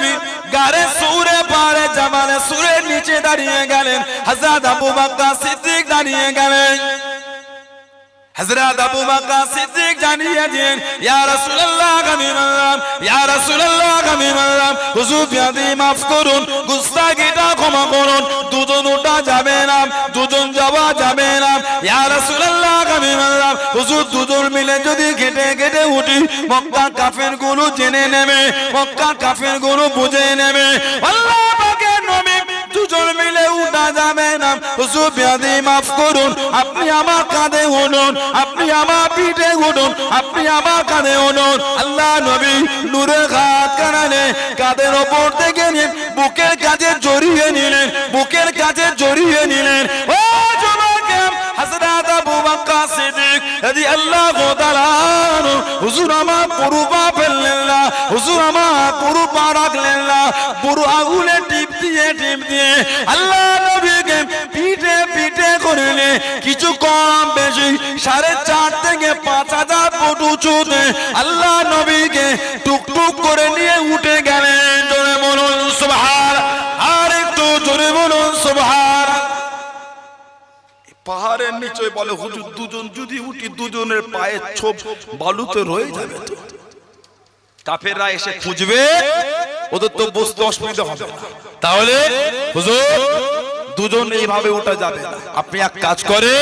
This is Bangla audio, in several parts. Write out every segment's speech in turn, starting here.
নবী গারে সুরে পারে জামালে সুরের নিচে দাঁড়িয়ে গেলেন। হযরত আবু বকর সিদ্দিক দাঁড়িয়ে গেলেন। হযরত আবু বকর সিদ্দিক জানিয়ে দিলেন, ইয়া রাসূলুল্লাহ গামিমাল্লাহ, ইয়া রাসূলুল্লাহ গামিমাল্লাহ, হুজুর বিয়াদি মাফ করুন, গুস্তাখিটা ক্ষমা করুন, দুজন ওঠা যাবে না, দুজন যাওয়া যাবে না। ইয়া রাসূলুল্লাহ গামিমাল্লাহ, হুজুর দুজন মিলে যদি কেটে কেটে উঠি মক্কার কাফেরগুলো জেনে নেবে, মক্কার কাফেরগুলো বুঝে নেবে। আল্লাহ পাকের নবী দুজন মিলে উঠা যাবে না, হুজুর বিয়াদি মাফ করুন, আপনি আমার কাঁধে উঠুন, আপনি আমার পিঠে উঠুন, আপনি আমার কাঁধে উঠুন। আল্লাহ নবী নূরে হাত কানানে কাঁধের ওপর থেকে নিয়ে বুকের কাছে জড়িয়ে নিলেন, বুকের কাছে জড়িয়ে নিলেন। ও যুবকে হযরত আবু বকর সিদ্দিক রাদিয়াল্লাহু তাআলা হুজুর আমার পুরো পা ফেললেন না, হুজুর আমার পুরো পা রাখলেন না, পুরো আঙুলে টিপ দিয়ে আল্লাহ নবীকে পিঠে পিঠে করলে কিছু কম বেশি 4.5 থেকে 5,000 ফুট উঁচুতে আল্লাহ নবীকে টুকটুক করে নিয়ে উঠে গেলেন। জোরে বলুন সুবহান, আর একটু জোরে বলুন সুবহান। পাহাড়ের নিচে বলে হুজুর দুজন যদি উঠি দুজনের পায়ের ছোপ বালুতে রয়ে যাবে, তো কাফেররা এসে খুঁজবে, ওদের তো বসতে অসুবিধা হবে না। তাহলে হুজুর দুজন এইভাবে ওঠা যাবে না, আপনি এক কাজ করে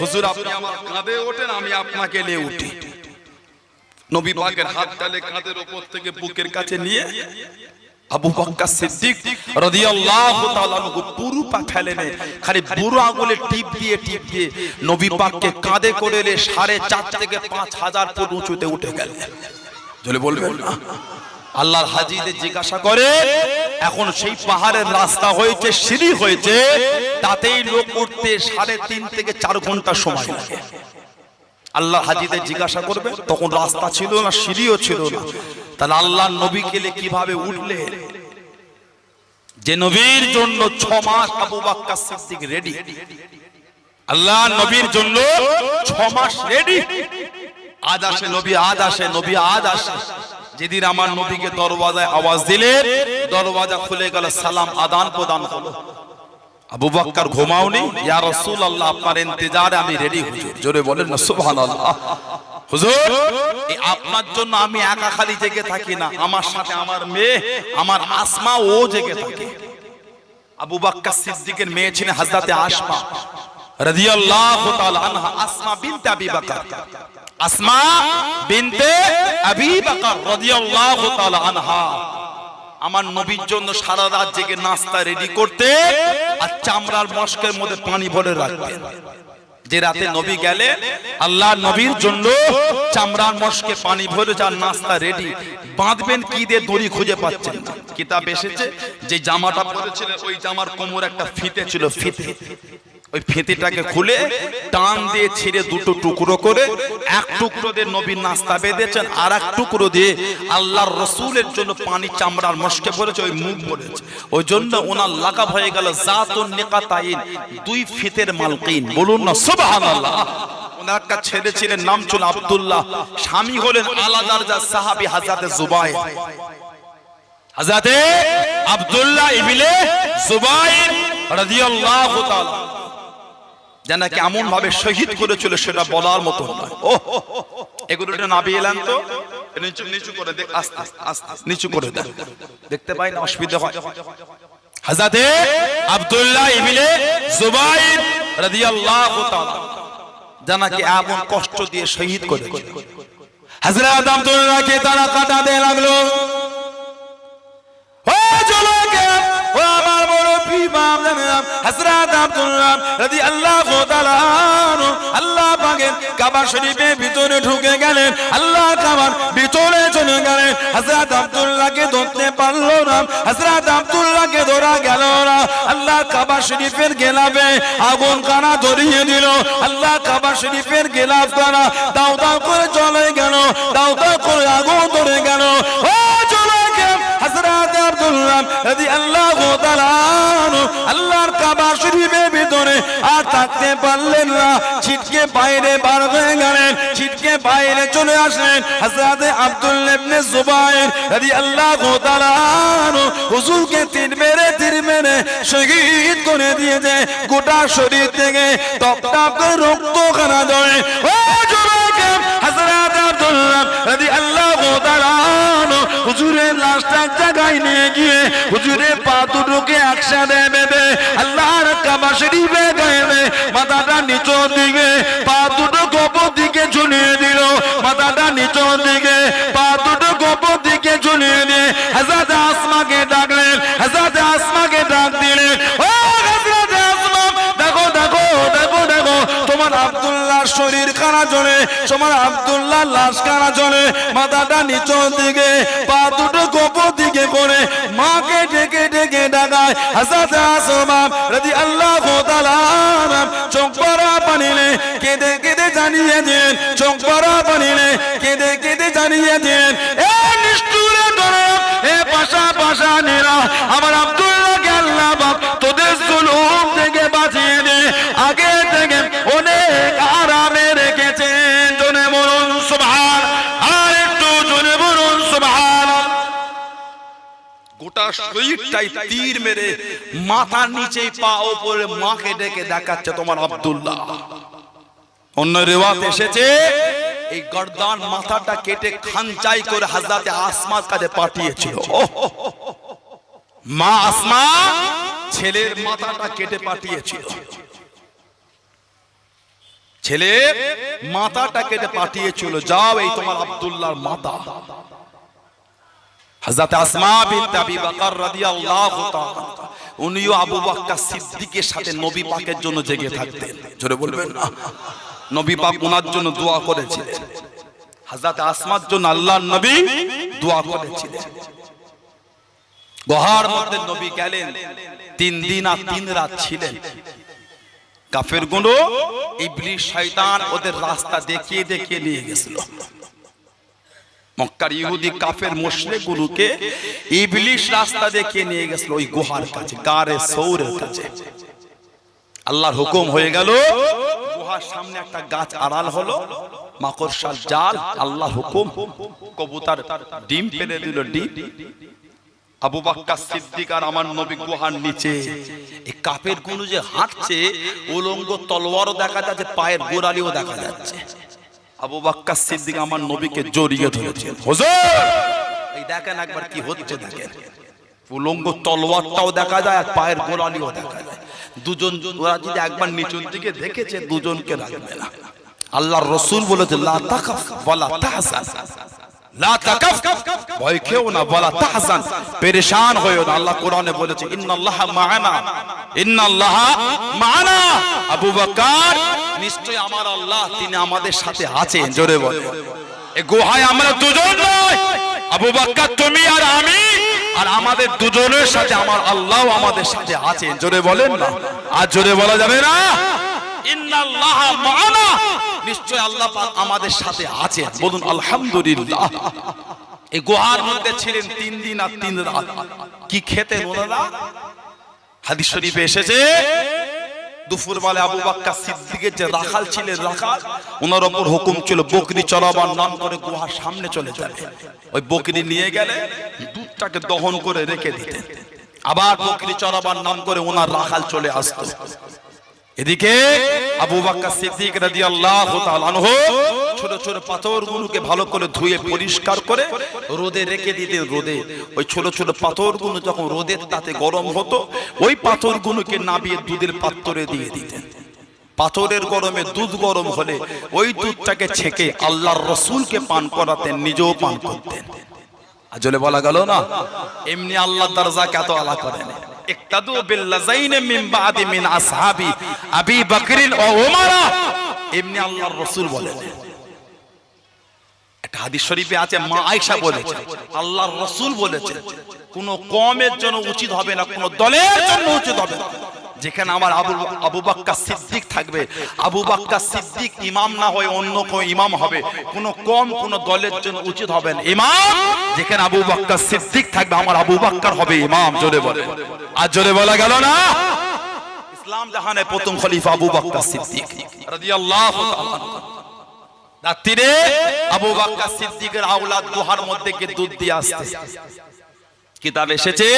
হুজুর আপনি আমার কাঁধে ওঠেন, আমি আপনাকে নিয়ে উঠি। নবী পাকের হাত তালে কাঁধের উপর থেকে বুকের কাছে নিয়ে আবু বকর সিদ্দিক রাদিয়াল্লাহু তাআলা পুরো পা ফেলেন, খালি বুড়ো আঙুলে টিপ দিয়ে নবী পাককে কাঁধে করে 4.5 থেকে 5,000 ফুট উঁচুতে উঠে গেলেন। জলে বলবেন না? আল্লাহর হাজীদের জিজ্ঞাসা করে, এখন সেই পাহাড়ের রাস্তা হয়েছে, সিঁড়ি হয়েছে, তাতেই লোক উঠতে 3.5 থেকে 4 ঘন্টা সময় লাগে। আল্লাহর হাজীদের জিজ্ঞাসা করবে, তখন রাস্তা ছিল না, সিঁড়িও ছিল না, তাহলে আল্লাহর নবী গেলে কিভাবে উঠলে? যে নবীর জন্য 6 মাস আবু বকর সিদ্দিক রেডি, আল্লাহর নবীর জন্য 6 মাস রেডি। আজ আসে নবী, আজ আসে নবী, আজ আসে। যেদিন আমার নবীকে দরওয়াজায় আওয়াজ দিলে দরওয়াজা খুলে গেল, সালাম আদান প্রদান হলো। আবু বকর ঘুমাওনি? ইয়া রাসূলুল্লাহ আপনার ইন্তজারে আমি রেডি হুজুর। জোরে বলেন না সুবহানাল্লাহ। হুজুর এই আপনার জন্য আমি একা খালি জেগে থাকি না, আমার সাথে আমার মেয়ে আমার আসমা ও জেগে থাকে। আবু বকর সিদ্দিকের মেয়ে ছিলেন হযরতে আসমা রাদিয়াল্লাহু তাআলা আনহা, আসমা বিনতে আবি বকর, আসমা বিনতে আবি বকর রাদিয়াল্লাহু তাআলা আনহা আমার নবীর জন্য সারা রাত জেগে নাস্তা রেডি করতে আর চামড়ার মশকের মধ্যে পানি ভরে রাখতেন। যে রাতে নবী গেলে আল্লাহ নবীর জন্য চামড়ার মশকে পানি ভরে যার নাস্তা রেডি, বাঁধবেন কি দিয়ে দড়ি খুঁজে পাচ্ছেন না। কিতাব এসেছে যে জামাটা পরেছিলেন ওই জামার কোমর একটা ফিতে ছিল, ফিতে, ওই ফিতেটাকে খুলে টান দিয়ে ছিঁড়ে 2 টুকরো করে এক টুকরো দিয়ে নবীর নাস্তা বেঁধেছেন, আর এক টুকরো দিয়ে আল্লাহর রাসূলের জন্য পানি চামড়ার মশকে পড়েছে, ওই মুখ পড়েছে। ওই জন্য ওনার লাকাব হয়ে গেল জাতুন নিকাতাইন, 2 ফিতের মালকিন। বলুন না সুবহানাল্লাহ। ওনার একটা ছেলে ছিলেন, নাম ছিল আব্দুল্লাহ, স্বামী হলেন আলাদার যা সাহাবী হযরতে জুবাইর, হযরতে আব্দুল্লাহ ইবনে জুবাইর রাদিয়াল্লাহু তাআলা, জানাকে এমন ভাবে শহীদ করেছিল সেটা বলার মতো নয়। ও এগুলোটা নাবি এলেন তো নিচু নিচু করে দেখ, আস্তে আস্তে নিচু করে দেখ, দেখতে পাই না, অসুবিধা হয়। হযরতে আব্দুল্লাহ ইবনে জুবাইর রাদিয়াল্লাহু তাআলা জানাকে এমন কষ্ট দিয়ে শহীদ করেছিল। হযরত আব্দুল্লাহকে তারা কাটা দিয়ে লাগলো। ও জলকে ও আমার মুরব্বি বাপ জানেন হযরত আব্দুল্লাহ রাদিয়াল্লাহু তাআলা আল্লাহ পাকের কাবা শরীফের ভিতরে ঢুকে গেলেন, আল্লাহ কাবার ভিতরে চলে গেলেন। হযরত আব্দুল্লাহকে ধরতে পারলো না, হযরত আব্দুল্লাহকে ধরা গেল না। আল্লাহ কাবা শরীফের গেলাফে আগুন কানা ধরিয়ে দিল, আল্লাহ কাবা শরীফের গেলাফ কানা দাও দাও করে জ্বলে গেল, দাও দাও করে আগুন ধরে গেল। ও হযরত আব্দুল্লাহ রাদিয়াল্লাহু তাআলা আল্লাহর কাবা শরীফের ভিতরে আর থাকতে পারলেন না, ছিটকে বাইরে বার হয়ে গেলেন, ছিটকে বাইরে চলে আসলেন। হযরত আব্দুল্লাহ ইবনে জুবাইর রাদিয়াল্লাহু তাআলা হুজুরকে তীর মেরে শহীদ করে দিয়েছে। গোটা শরীর থেকে টপ টপ করে রক্ত খানা ধরে। ও যুবক, হযরত আব্দুল্লাহ রাদিয়াল্লাহু তাআলা হুজুরের লাশটা জায়গায় নিয়ে গিয়ে হুজুরের পা দুটোকে একসাথে বেঁধে আল্লাহর কাবা শরীফে গায়ে মাথাটা নিচের দিকে, পা দুটো কবর দিকে ঝুলিয়ে দিল। মাথাটা নিচের দিকে, পা দুটো কবর দিকে ঝুলিয়ে দিয়ে হযরত আসমাকে ডাকলেন। হযরত আসমাকে ডাক দিলেন, ও হযরত আসমা, দেখো দেখো দেখো দেখো, তোমার আব্দুল্লাহর শরীর কানা চলে, তোমার আব্দুল্লাহর লাশ কানা চলে। মাথাটা নিচের দিকে, পা দুটো কবর দিকে করে মাকে ডেকে ডেকে ডাকায়। হযরত আসমা রাদিয়াল্লাহু তাআলা চোখ ভরা পানিলে কেঁদে কেঁদে জানিয়ে দেন, চোখ ভরা পানিলে কেঁদে কেঁদে জানিয়ে দেন, এ নিষ্ঠুরে গরম, এ পাশা পাশা নেরা, আমার আব্দুল্লাহকে আল্লাহ পাক তোদের জুলুম থেকে বাঁচিয়ে দে, আগে থেকে অনেক আরামে রেখেছেন। জোরে বলুন সুবহান, আর একটু জোরে বলুন সুবহান। গোটা শরীরটাই তীর মেরে মাথার নিচে পা উপরে মাকে ডেকে দেখাচ্ছে তোমার আব্দুল্লাহ। অন্য রিওয়ায়াতে এসেছে এই গর্দান মাথাটা কেটে খানচাই করে হযরত আসমার কাছে পাঠিয়েছিল। মা আসমা ছেলের মাথাটা কেটে পাঠিয়েছিল, ছেলের মাথাটা কেটে পাঠিয়েছিল, যাও এই তোমার আব্দুল্লাহর মাথা। হযরত আসমা বিনতে আবি বকর রাদিয়াল্লাহু তাআলা উনিও আবু বকর সিদ্দিকের সাথে নবী পাকের জন্য জেগে থাকতেন। জোরে বলবেন না, নবী পাক ওনার জন্য দোয়া করেছিলেন। হযরত আসমার জন্য আল্লাহর নবী দোয়া করেছিলেন। গুহার মধ্যে নবী গেলেন, 3 দিন আর 3 রাত ছিলেন। কাফেরগুলো ইবলিস শয়তান ওদের রাস্তা দেখিয়ে দেখিয়ে নিয়ে গেছিল। মক্কার ইহুদি কাফের মুশরিকগুলোকে ইবলিস রাস্তা দেখিয়ে নিয়ে গেছিল ওই গুহার কাছে, গারে সৌরের কাছে। আল্লাহর হুকুম হয়ে গেল, গুহার সামনে একটা গাছ আড়াল হলো, মাকড়সার জাল, আল্লাহর হুকুম, কবুতর ডিম পেড়ে দিল। ডিম আবু বকর সিদ্দিক আর আমার নবী গুহার নিচে। এই কাফের গুলো যে হাঁটছে, উলঙ্গ তলোয়ারও দেখা যাচ্ছে, পায়ের গোড়ালিও দেখা যাচ্ছে। আবু বকর সিদ্দিক আমার নবীকে জড়িয়ে ধরেছেন। হুজুর এই দেখেন একবার কি হচ্ছে, দেখেন উলঙ্গ তলোয়ারটাও দেখা যায় আর পায়ের গোড়ালিও দেখা যায়। দুজন ওরা যদি একবার নিচের দিকে দেখেছে, দুজনকে রাখবে না। আল্লাহর রাসূল বলেছে লা তাকাফ ওয়ালা তাহজান, লা তাকাফ ভয় খেও না, ওয়ালা তাহজান পেরেশান হয়ো না। আল্লাহ কোরআনে বলেছে ইন্নাল্লাহা মা'ানা, ইন্নাল্লাহা মা'ানা। আবু বকর নিশ্চয় আমার আল্লাহ তিনি আমাদের সাথে আছেন। জোরে বলে, এই গুহায় আমরা দুজন নয়, আবু বকর তুমি আর আমি, আর আমাদের দুজনের সাথে আমার আল্লাহ আমাদের সাথে আছেন। জোরে বলেন না, আর জোরে বলা যাবে না। ইন্নাল্লাহা মা'ানা, নিশ্চয় আল্লাহ পাক আমাদের সাথে আছেন। বলুন আলহামদুলিল্লাহ। এই গুহার মধ্যে ছিলেন 3 দিন আর 3 রাত। কি খেতেন ওনারা? হাদিস শরীফে এসেছে দুপুর বেলা আবু বকর সিদ্দিকের যে রাখাল ছিলেন, রাখাল ওনার উপর হুকুম ছিল বকরি চড়াবার নাম করে গুহার সামনে চলে যাবে। ওই বকরি নিয়ে গেলে দুধটাকে দহন করে রেখে দিতেন, আবার বকরি চড়াবার নাম করে ওনার রাখাল চলে আসতো। এদিকে আবু বকর সিদ্দিক রাদিয়াল্লাহু তাআলা আনহু ছোট ছোট পাথরগুলোকে ভালো করে ধুয়ে পরিষ্কার করে রোদে রেখে দিতেন। রোদে ওই ছোট ছোট পাথরগুলো যখন রোদের তাতে গরম হতো, ওই পাথরগুলোকে নাবিয়ে দুধের পাত্রে দিয়ে দিতেন। পাথরের গরমে দুধ গরম হলে ওই দুধটাকে ছেঁকে আল্লাহর রাসূলকে পান করাতেন, নিজেও পান করতেন। আজলে বলা গেল না, এমনি আল্লাহর দরজা কত আলা করেন। ইক্তাদু বিল্লাযাইন মিন বাদি মিন আসহাবি আবি বকর ও ওমর, এমনি আল্লাহর রাসূল বলেন। একটা হাদিস শরীফে আছে, মা আয়েশা বলেছেন, আল্লাহর রাসূল বলেছেন কোন কওমের জন্য উচিত হবে না, কোন দলের জন্য উচিত হবে না, যেখানে আমার আবু বকর সিদ্দিক থাকবে, আবু বকর সিদ্দিক ইমাম না হয়ে অন্য কোন ইমাম হবে, কোন কম কোন দলের জন্য উচিত হবে না ইমাম, যেখানে আবু বকর সিদ্দিক থাকবে আমার আবু বকর হবে ইমাম। জোরে বলে, আর জোরে বলা গেল না। ইসলাম জাহানের প্রথম খলিফা আবু বকর সিদ্দিক রাদিয়াল্লাহু তাআলা রাত্রিরে আবু বকর সিদ্দিকের আওলাদ গুহার মধ্যে গিয়ে দুধ দিয়ে আসতে কিতাব এসেছে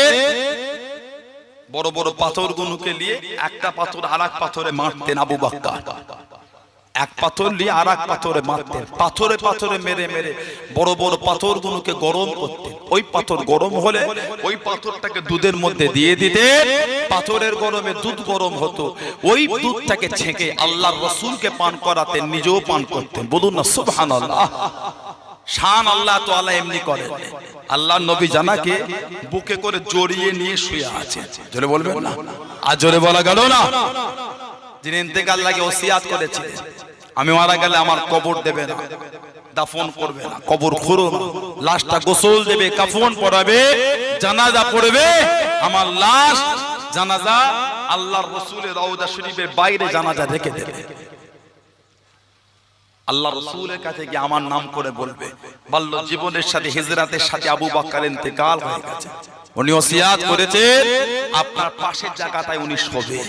বড় বড় পাথরগুলোকে নিয়ে একটা পাথর আরেক পাথরে মারতেন আবু বকর এক পাথর নিয়ে আরেক পাথরে মারতেন পাথরে পাথরে মেরে মেরে বড় বড় পাথরগুলোকে গরম করতেন ওই পাথর গরম হলে ওই পাথরটাকে দুধের মধ্যে দিয়ে দিতেন পাথরের গরমে দুধ গরম হতো ওই দুধটাকে ছেঁকে আল্লাহর রাসূলকে পান করাতেন নিজেও পান করতেন বলুন না সুবহানাল্লাহ শান আল্লাহ তাআলা এমনি করেন আল্লাহর নবী জানাকে বুকে করে জড়িয়ে নিয়ে শুয়ে আছে জোরে বলবেন না আর জোরে বলা গেল না যিনি ইন্তেকাল লাগে ওসিয়াত করেছিলেন আমি মারা গেলে আমার কবর দেবে না দাফন করবে না কবর খুঁড়ো না লাশটা গোসল দেবে কাফন পরাবে জানাজা পড়বে আমার লাশ জানাজা আল্লাহর রাসূলের রওজা শরীফের বাইরে জানাজা রেখে দেবে আল্লাহ রাসূলের কাছে গিয়ে আমার নাম করে বলবে বাল্য জীবনের সাথে হিজরাতের সাথে আবু বকর ইন্তেকাল হয়ে গেছে উনি ওসিয়াত করেছেন আপনার পাশের জায়গাটায় উনি শোবে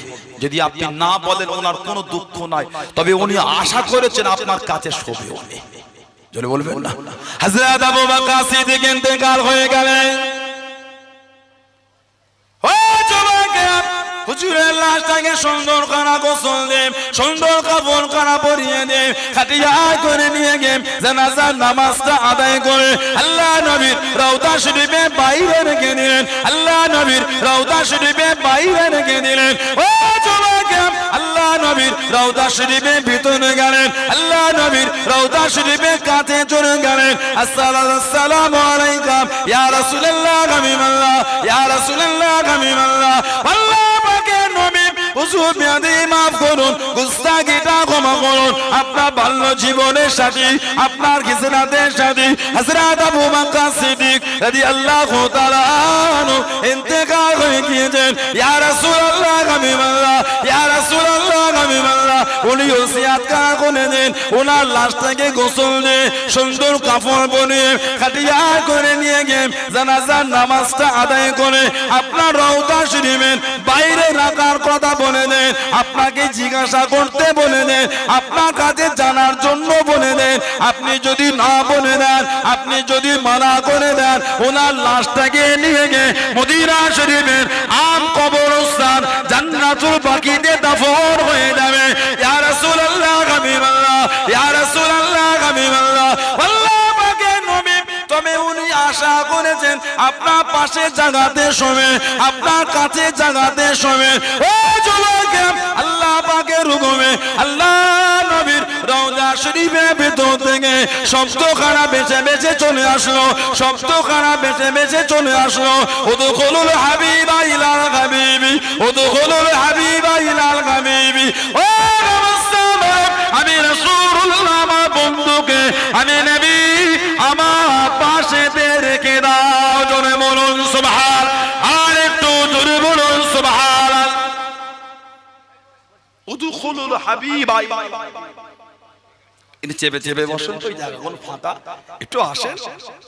যদি আপনি না বলেন ওনার কোনো দুঃখ নাই তবে উনি আশা করেছেন আপনার কাছে শোবে উনি জোরে বলবেন না হযরত আবু বকর সিদ্দিক ইন্তেকাল হয়ে গেলেন ও জমাকে হুজুরের লাশটাকে সুন্দর করে গোসল দেন সুন্দর কাফন করা পরিয়ে দেন খাটিয়া করে নিয়ে গেন জানাজার নামাজটা আদায় করে আল্লাহ নবীর রওজা শরীফে বাইরে রেখে দিলেন আল্লাহ নবীর রওজা শরীফে বাইরে রেখে দিলেন ও জমাকে আল্লাহ নবীর রওজা শরীফে ভিতরে গেলেন আল্লাহ নবীর রওজা শরীফে কাছে চলে গেলেন আসসালামু আলাইকুম ইয়া রাসূলুল্লাহ হাবিবাল্লাহ ইয়া রাসূলুল্লাহ হাবিবাল্লাহ আল্লাহ হুজুর মিয়াদি মাফ করুন গুস্তাখিটা ক্ষমা করুন আপনার বাল্য জীবনের সাথী আপনার হিজরাতের সাথী হযরত আবু বকর সিদ্দিক রাদিয়াল্লাহু তাআলা আনহু ইন্তেকাল হয়ে গিয়েছেন ইয়া রাসূলুল্লাহ হাবিবাল্লাহ ইয়া রাসূলুল্লাহ হাবিবাল্লাহ উনি ওসিয়াত করে দেন ওনার লাশটাকে গোসল দিয়ে সুন্দর কাফন পরিয়ে খাটিয়া করে নিয়ে গেন জানাজার নামাজটা আদায় করে আপনার রওজা শরীফের বাইরে রাখার কথা বলে দেন আপনাকে জিজ্ঞাসা করতে বলে দেন আপনার কাছে জানার জন্য বলে দেন আপনি যদি না বলে দেন আপনি যদি মানা করে দেন ওনার লাশটাকে নিয়ে গিয়ে মদিনা শরীফের আম কবরস্থান জান্নাতুল বাকিতে দাফন হয়ে যাবে ইয়া রাসূলুল্লাহ হাবিবাল্লাহ ইয়া রাসূলুল্লাহ হাবিবাল্লাহ আল্লাহ পাকের নবী তবে উনি আশা করেছেন আপনার পাশে জায়গাতে শোবে আপনার কাছে জায়গাতে শোবে ও যুবকে আল্লাহ পাকের হুকুমে আল্লাহ নবীর রওজা শরীফের ভিতর থেকে শব্দখানা বেঁচে বেঁচে চলে আসলো শব্দখানা বেঁচে বেঁচে চলে আসলো উদখুলুল হাবিবা ইলাল হাবিবি উদখুলুল হাবিবা ইলাল হাবিবি ও নমস্কার আমি রাসূলুল্লাহ আমার বন্ধুকে আমি নবী আমার পাশে রেখে দাও জোরে বলুন সুবহান আর একটু জোরে বলুন সুবহান উদখুলুল হাবিবা ইনি চেপে চেপে বসেন তো জায়গাগুলো ফাঁকা একটু আসেন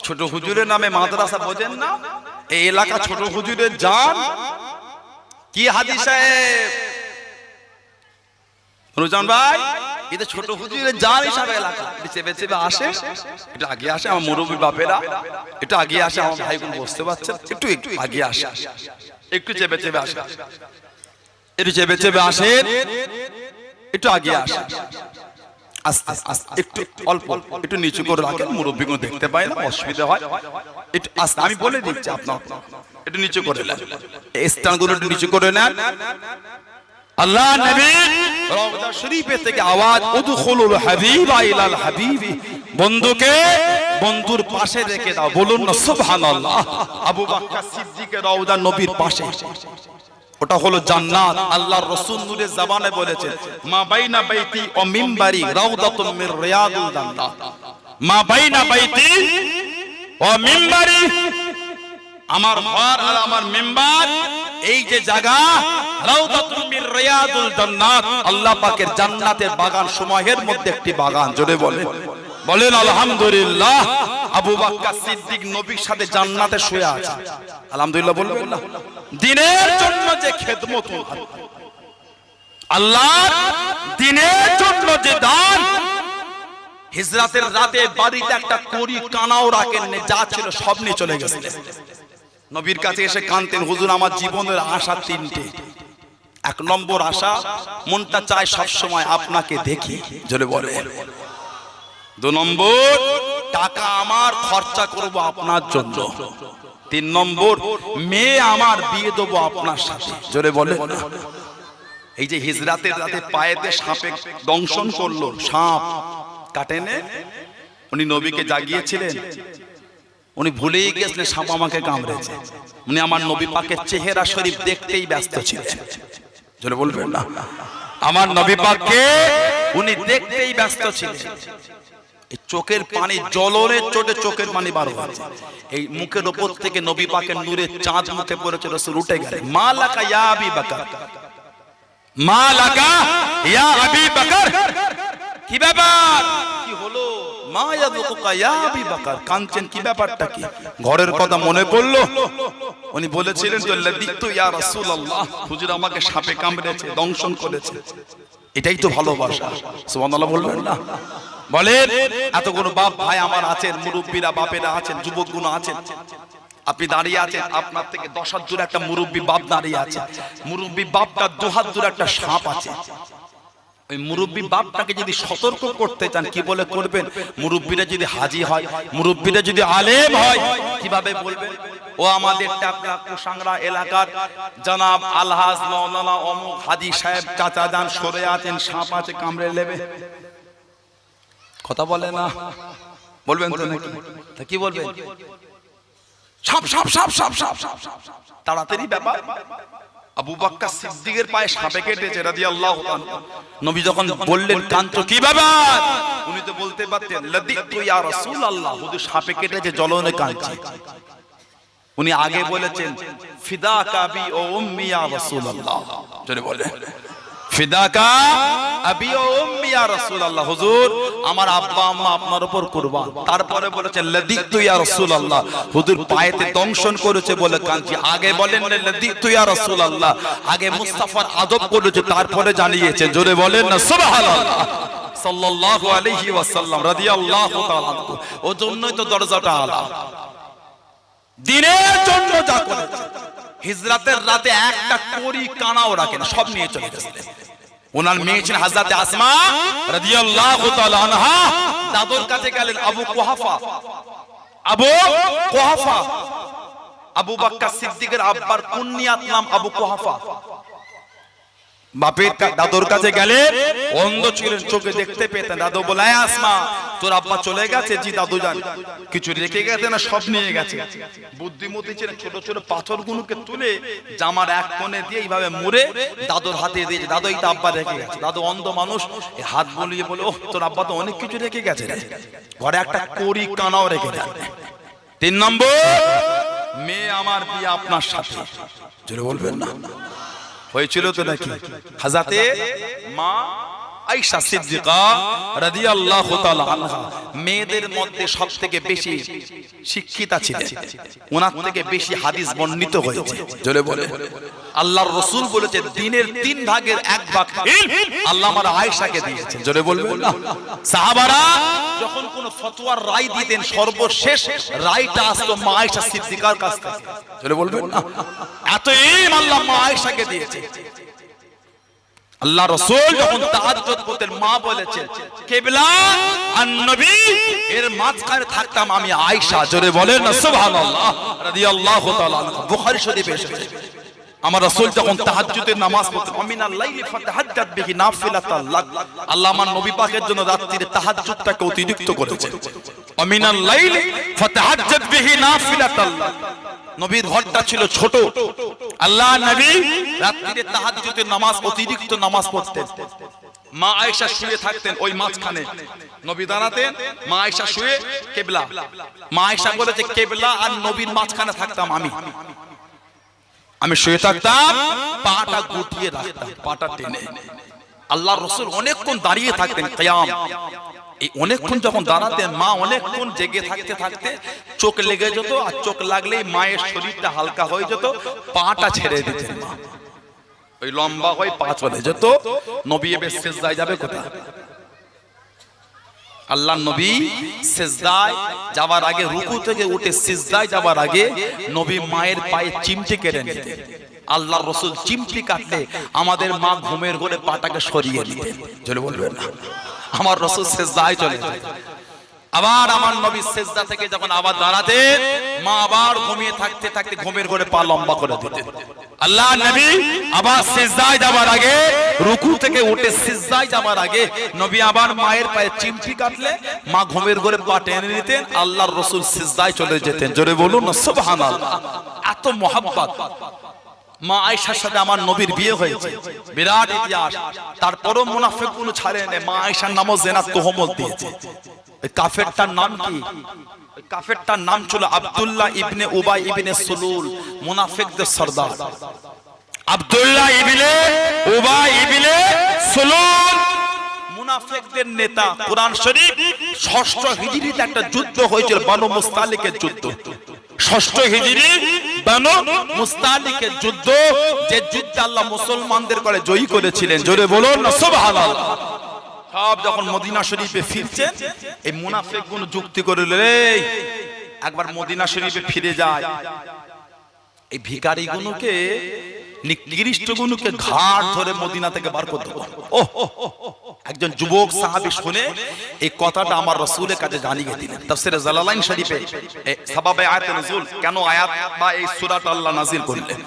ছোট হুজুরের নামে মাদ্রাসা বোঝেন না এই এলাকা ছোট হুজুরের জান কি হাজি সাহেব রোজান ভাই এটা ছোট হুজুরের জান হিসাবে এলাকা চেপে চেপে আসে একটু আগে আসে আমার মুরব্বী বাপেরা একটু আগে আসে আমার ভাইগুলো বসতে পারছেন একটু একটু আগে আসে একটু চেপে চেপে আসে একটু চেপে চেপে আসেন একটু আগে আসে আস্তে আস্তে একটু অল্প একটু নিচু করে রাখেন মুরব্বীগুলো দেখতে পায় না অসুবিধা হয় একটু আস্তে আমি বলে দিচ্ছি আপনার একটু নিচু করে নেন স্থানগুলো একটু নিচু করে নেন আল্লাহ নবী রওজা শরীফে থেকে আওয়াজ উদখুলুল হাবিবা ইলাল হাবিবি বন্ধুকে বন্ধুর পাশে রেখে দাও বলুন না সুবহানাল্লাহ আবু বকর সিদ্দিকের রওজা নবীর পাশে ওটা হলো জান্নাত আল্লাহর রাসূল নূরের জবানে বলেছেন মা বাইনা বাইতি ও মিম্বারি রাউদাতুন মির রিয়াদুল জান্নাত মা বাইনা বাইতি ও মিম্বারি আমার ঘর আর আমার মিম্বার এই যে জায়গা রাউদাতুন মির রিয়াদুল জান্নাত আল্লাহ পাকের জান্নাতের বাগান সমূহের মধ্যে একটি বাগান জোরে বলেন বলেন আলহামদুলিল্লাহ আবু বকর সিদ্দিক নবীর সাথে জান্নাতে শুয়ে আছে আলহামদুলিল্লাহ বলবেন না দিনের জন্য যে খেদমত আল্লাহর দিনের জন্য যে দান, হিজরাতের রাতে বাড়িতে একটা কড়ি কানাও রাখেন, যা ছিল সব নিয়ে চলে গেছিলেন। নবীর কাছে এসে কাঁদতেন, হুজুর আমার জীবনের আশা তিনটে। এক নম্বর আশা, মনটা চায় সব সময় আপনাকে দেখি, জোরে বলে। দু নম্বর, টাকা আমার খরচা করব আপনার জন্য। তিন নম্বর, মেয়ে আমার বিয়ে দেবো আপনার সাথে, জোরে বলে। এই যে হিজরাতের রাতে পায়েতে সাপে দংশন করলো, সাপ কাটেনে, উনি নবীকে জাগিয়েছিলেন। উনি ভুলেই গেছিলেন সাপ আমাকে কামড়েছে। উনি আমার নবী পাকের চেহারা শরীফ দেখতেই ব্যস্ত ছিলেন, জোরে বলবেন না। আমার নবী পাককে উনি দেখতেই ব্যস্ত ছিলেন। এই চোখের পানি জ্বলনের চোটে চোখের পানি বার হচ্ছে। এই মুখের উপর থেকে নবী পাকের নূরের চাঁদ মুখে পড়েছে, রাসূল উঠে গেলেন। মা লাকা ইয়া আবি বকর, মা লাকা ইয়া আবি বকর, কি ব্যাপার, কি হলো? মা ইয়াদুকা ইয়া আবি বকর, কাঁদছেন, কি ব্যাপারটা কি? ঘরের কথা মনে পড়লো। উনি বলেছিলেন তো লাদিতু ইয়া রাসূলুল্লাহ, হুজুর আমাকে সাপে কামড়েছে, দংশন করেছে। এটাই তো ভালোবাসা, সুবহানাল্লাহ বলবেন না? বলেন, এতগুলো বাপ ভাই আমার আছেন, মুরব্বীরা বাপেরা আছেন, যুবকগুলো আছেন। আপনি দাঁড়িয়ে আছেন, আপনার থেকে 10 হাত দূরে একটা মুরব্বী বাপ দাঁড়িয়ে আছে। মুরব্বী বাপটা 2 হাত দূরে একটা সাপ আছে। ওই মুরব্বী বাপটাকে যদি সতর্ক করতে চান, কি বলে করবেন? মুরব্বীরা যদি হাজী হয়, মুরব্বীরা যদি আলেম হয়, কিভাবে বলবেন? ও আমাদের টাকলা কুসাংরা এলাকার জনাব আলহাজ মাওলানা অমুক হাজী সাহেব চাচা যান, সরে আছেন, সাপ আছে, কামড়ে নেবে। কথা বলে না, বলবেন তো নাকি? তা কি বলবেন? সাপ সাপ সাপ সাপ সাপ সাপ, তাড়াতাড়ি ব্যাপার। আবু বকর সিদ্দিকের পায়ে সাপে কেটেছে রাদিয়াল্লাহু তাআলা। নবী যখন বললেন কান্ত, কি ব্যাপার? উনি তো বলতে পারতেন লাদিতু ইয়া রাসূলুল্লাহ, হুজুর সাপে কেটেছে, জ্বলনে কাঁদছে। উনি আগে বলেছেন ফিদাকা আবি ও উম্মি ইয়া রাসূলুল্লাহ, জোরে বলে, ফিদাকা আবি ও উম্মি ইয়া রাসূলুল্লাহ, হুজুর আমার আব্বা আম্মা আপনার উপর কুরবান। তারপরে বলেছেন লাদিতু ইয়া রাসূলুল্লাহ, হুজুর পায়েতে দংশন করেছে বলে কাঁদছি। আগে বলেন না লাদিতু ইয়া রাসূলুল্লাহ, আগে মুস্তাফার আদব করেছে, তারপরে জানিয়েছে, জোরে বলেন না সুবহানাল্লাহ সাল্লাল্লাহু আলাইহি ওয়াসাল্লাম রাদিয়াল্লাহু তাআলা। ওর জন্যই তো দরজাটা আলা। দিনের জন্য যা করেছে, হিজরাতের রাতে একটা কড়ি কানাও রাখেন, সব নিয়ে চলে গেছিলেন। ওনার মেয়ে ছিলেন হযরতে আসমা রাদিয়াল্লাহু তাআলা আনহা। দাদুর কাছে গেলেন, আবু কুহাফা, আবু কুহাফা, আবু বকর সিদ্দিকের আব্বার কুনিয়াত নাম আবু কুহাফা। বাপের দাদুর কাছে গেলে, অন্ধ ছিলেন, চোখে দেখতে পেতেন। দাদু বলে, আসমা তোর আব্বা চলে গেছে? জি দাদু জান। কিছু রেখে গেছে না সব নিয়ে গেছে? বুদ্ধিমতী ছিলেন, ছোট ছোট পাথরগুলোকে তুলে জামার এক কোণে দিয়ে এইভাবে মুড়ে দাদুর হাতে দিয়েছে। দাদু এইটা আব্বা রেখে গেছে। দাদু অন্ধ মানুষ, হাত বুলিয়ে বলে, ওহ তোর আব্বা তো অনেক কিছু রেখে গেছে, ঘরে একটা কড়ি কানাও রেখে দেন। 3 নম্বর, মেয়ে আমার বিয়ে আপনার সাথে, জোরে বলবেন না? হয়েছিল তো নাকি? হযরতে মা আয়েশা সিদ্দিকা রাদিয়াল্লাহু তাআলা আনহা মেয়েদের মধ্যে সবথেকে বেশি শিক্ষিতা ছিলেন। ওনার থেকে বেশি হাদিস বর্ণিত হয়েছে, জোরে বলে। আল্লাহর রাসূল বলেছে দিনের 3 ভাগের 1 ভাগ আল্লাহ আমার আয়েশাকে দিয়েছেন, জোরে বলবেন না? সাহাবারা যখন কোন ফতোয়ার রায় দিতেন, সর্বশেষ রায়টা আসতো মা আয়েশা সিদ্দিকার কাছ থেকে, জোরে বলবেন না? এত ইলম আল্লাহ মা আয়েশাকে দিয়েছে। আল্লাহ রাসূল যখন তাহাজ্জুদ করতেন, মা বলেছেন কিবলা আর নবী এর মাঝখানে থাকতাম আমি আয়েশা, জোরে বলেন না সুবহানাল্লাহ রাদিয়াল্লাহু তাআলা। বুখারী শরীফে এসেছে, আমার রাসূল যখন তাহাজ্জুদের নামাজ পড়তেন, আমিনাল লাইলি ফাতাহাজ্জাত বিহি নাফিলাতাল লাক, আল্লাহ আমার নবী পাকের জন্য রাত্রিতে তাহাজ্জুদটাকে অতিরিক্ত করেছেন। আমিনাল লাইলি ফাতাহাজ্জাত বিহি নাফিলাতাল লাক। নবীর ঘরটা ছিল ছোট, আল্লাহ নবী রাত্রিতে তাহাজ্জুদের নামাজ অতিরিক্ত নামাজ পড়তেন। মা আয়েশা শুয়ে থাকতেন ওই মাঝখানে, নবী দাঁড়াতেন, মা আয়েশা শুয়ে কিবলা। মা আয়েশা বলেছে কিবলা আর নবীর মাঝখানে থাকতাম আমি শুয়ে থাকতাম, পাটা গুটিয়ে রাখতাম, পাটা টেনে। আল্লাহর রাসূল অনেকক্ষণ দাঁড়িয়ে থাকতেন কিয়াম। এই অনেকক্ষণ যখন দাঁড়াতেন, মা অনেকক্ষণ জেগে থাকতে থাকতে চোখ লেগে যেত, আর চোখ লাগলেই মায়ের শরীরটা হালকা হয়ে যেত, পাটা ছেড়ে দিতেন মা। ওই লম্বা হয়ে পা চলে যেত, নবী এবার সিজদায় যাবে কোথায়? আল্লাহ নবী সিজদায় যাওয়ার আগে, রুকু থেকে উঠে সিজদায় যাওয়ার আগে নবী মায়ের পায়ে চিমটি কেটে নিতেন। আল্লাহর রাসূল চিমটি কাটলে আমাদের মা ঘুমের ঘরে পাটাকে সরিয়ে নিতেন। চলে বলবেন না, আমার রাসূল সিজদায় চলে যেতেন। আবার আমার নবী সিজদা থেকে যখন আবার দাঁড়াতেন, মা আবার ঘুমিয়ে থাকতে থাকতে ঘুমের ঘরে পা লম্বা করে দিতেন। আল্লাহ নবী আবার সিজদায় যাবার আগে, রুকু থেকে উঠে সিজদায় যাবার আগে নবী আবার মায়ের পায়ে চিমটি কাটলে মা ঘুমের ঘরে পা টেনে নিতেন। আল্লাহর রাসূল সিজদায় চলে যেতেন। জোরে বলুন না সুবহানাল্লাহ। এত মোহাব্বত। মা আয়েশার সাথে আমার নবীর বিয়ে হয়েছে, বিরাট ইতিহাস। তারপরও মুনাফিকগুলো ছাড়েনি, মা আয়েশার নামও জিনার তোহমত দিয়েছে। কাফেরটার নাম কি? কাফেরটার নাম ছিল আব্দুল্লাহ ইবনে উবাই ইবনে সুলুল, মুনাফিকদের সরদার। আব্দুল্লাহ ইবনে উবাই ইবনে সুলুল মুনাফিকদের নেতা। কুরআন শরীফ 6ষ্ঠ হিজরিতে একটা যুদ্ধ হয়েছিল, বানু মুস্তালিকের যুদ্ধ। 6ষ্ঠ হিজরি বানু মুস্তালিকের যুদ্ধ, যে যুদ্ধে আল্লাহ মুসলমানদের করে জয়ী করেছিলেন। জোরে বলুন না সুবহানাল্লাহ। সব যখন মদিনা শরীফে ফিরছেন, এই মুনাফিকগুলো যুক্তি করে রে একবার মদিনা শরীফে ফিরে যায়, এই ভিখারিগুলোকে, নিকৃষ্টগুলোকে ঘাট ধরে মদিনা থেকে বার করতে হবে। একজন যুবক সাহাবী শুনে এই কথাটা আমার রাসূলের কাছে জানিয়ে দিলেন। তাফসীরে জালালাইন শরীফে সাবাবে আয়াতে নজুল, কেন আয়াত বা এই সূরাটা আল্লাহ নাযিল করলেন,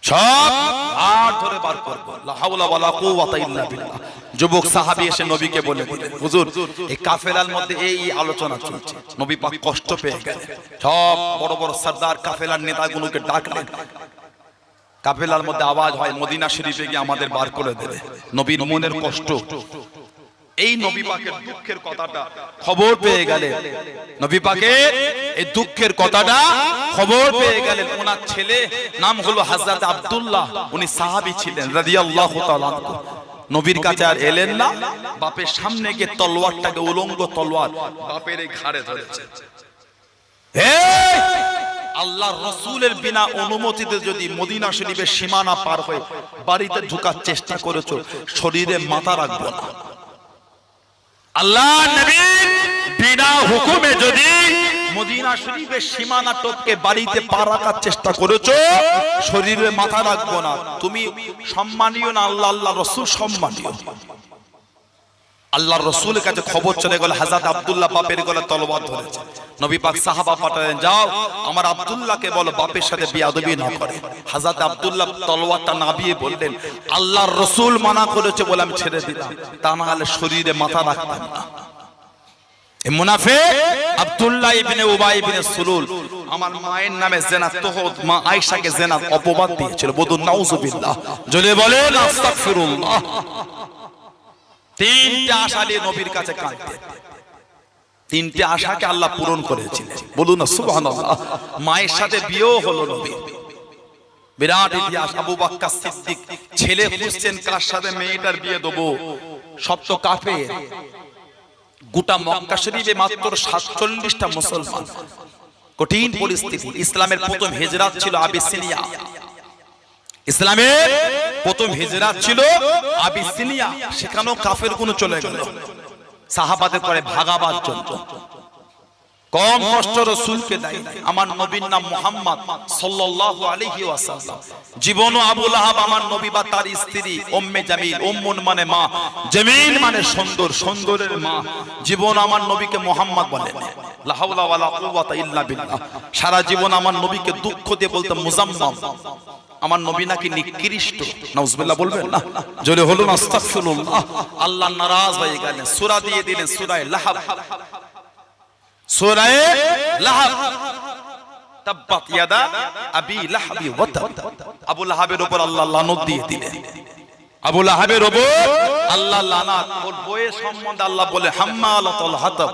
সব ঘাট ধরে বার করব, লা হাওলা ওয়ালা কুওয়াতা ইল্লা বিল্লাহ। যুবক সাহাবী এসে নবীকে বলে দিলেন, হুজুর এই কাফেলার মধ্যে এই আলোচনা চলছে। নবী পাক কষ্ট পেয়ে গেলেন। সব বড় বড় সরদার কাফেলার নেতাগুলোকে ডাকলেন। কাফেলার মধ্যে আওয়াজ হয়, মদিনা শরীফে গিয়ে আমাদের বার করে দেবে। নবীর মনের কষ্ট, এই নবী পাকের দুঃখের কথাটা খবর পেয়ে গেলেন। নবী পাকের এই দুঃখের কথাটা খবর পেয়ে গেলেন। ওনার ছেলে নাম হলো হযরত আব্দুল্লাহ, উনি সাহাবী ছিলেন রাদিয়াল্লাহু তাআলা। নবীর কাছে আর এলেন না, বাপের সামনে গিয়ে তলোয়ারটাকে, উলঙ্গ তলোয়ার বাপের এই ঘাড়ে ধরেছে। আল্লাহর রাসূলের বিনা অনুমতিতে যদি মদিনা শরীফের সীমানা পার হয়ে বাড়িতে ঢোকার চেষ্টা করেছো, শরীরে মাথা রাখবো না। আল্লাহ নবীর বিনা হুকুমে যদি মদিনা শরীফের সীমানা টপকে বাড়িতে পা রাখার চেষ্টা করেছো, শরীরে মাথা রাখবো না। তুমি সম্মানীয় না, আল্লাহ রাসূল সম্মানীয়। আল্লাহর রাসূলের কাছে খবর চলে গেল, হযরত আব্দুল্লাহ বাপের গলায় তলোয়ার ধরেছে। নবী পাক সাহাবা পাঠালেন, যাও আমার আব্দুল্লাহকে বলো বাপের সাথে বেয়াদবি না করে। হযরত আব্দুল্লাহ তলোয়ারটা নামিয়ে বললেন, আল্লাহর রাসূল মানা করেছে বলে আমি ছেড়ে দিলাম, তা না হলে শরীরে মাথা রাখতাম না। এই মুনাফিক আব্দুল্লাহ ইবনে উবাই ইবনে সুলুল আমার মায়ের নামে জিনাত তোহমত, মা আয়েশাকে জিনাত অপবাদ দিয়েছিল। বলুন নাউযুবিল্লাহ। জলে বলেন আস্তাগফিরুল্লাহ। তিনটা আশা নিয়ে নবীর কাছে কাঁদতেন। তিনটা আশাকে আল্লাহ পূরণ করেছিলেন। বলুন না সুবহানাল্লাহ। মায়ের সাথে বিয়েও হলো নবীর, বিরাট ইতিহাস। আবু বকর সিদ্দিক ছেলে খুঁজছেন, কার সাথে মেয়েটার বিয়ে দেবো, সব তো কাফের। গোটা মক্কা শরীফে মাত্র 47টা মুসলমান। কঠিন পরিস্থিতি। ইসলামের প্রথম হিজরত ছিল আবিসিনিয়া। ইসলামের প্রথম হিজরত ছিল আবিসিনিয়া। সেখানেও কাফের গুলো চলে গেল সাহাবাদের করে ভাগাবার জন্য। কম কষ্ট রাসূলকে দেয় নাই। আমার নবীর নাম মুহাম্মদ সাল্লাল্লাহু আলাইহি ওয়াসাল্লাম। জীবন আবু লাহাব আমার নবী বা তার স্ত্রী উম্মে জামিল, উম্মুন মানে মা, জামিল মানে সুন্দর, সুন্দরের মা। জীবন আমার নবীকে মুহাম্মদ বলেন, লা হাওলা ওয়ালা কুওয়াতা ইল্লা বিল্লাহ। সারা জীবন আমার নবীকে দুঃখ দিয়ে বলতে মুজাম্মাম, আমার নবী নাকি নিকৃষ্ট। নাউজুবিল্লাহ বলবেন না? জোরে হলো না আস্তাগফিরুল্লাহ। আল্লাহ নারাজ হয়ে গেলেন, সূরা দিয়ে দিলেন সূরা লাহাব। সূরা লাহাব, তাব্বাত ইয়াদা আবি লাহাবি ওয়া তাব। আবু লাহাবের উপর আল্লাহ লানত দিয়ে দিলেন। আবু লাহাবের উপর আল্লাহ লানত। ওর বইয়ের সম্বন্ধে আল্লাহ বলে হাম্মালাতুল হাতাব,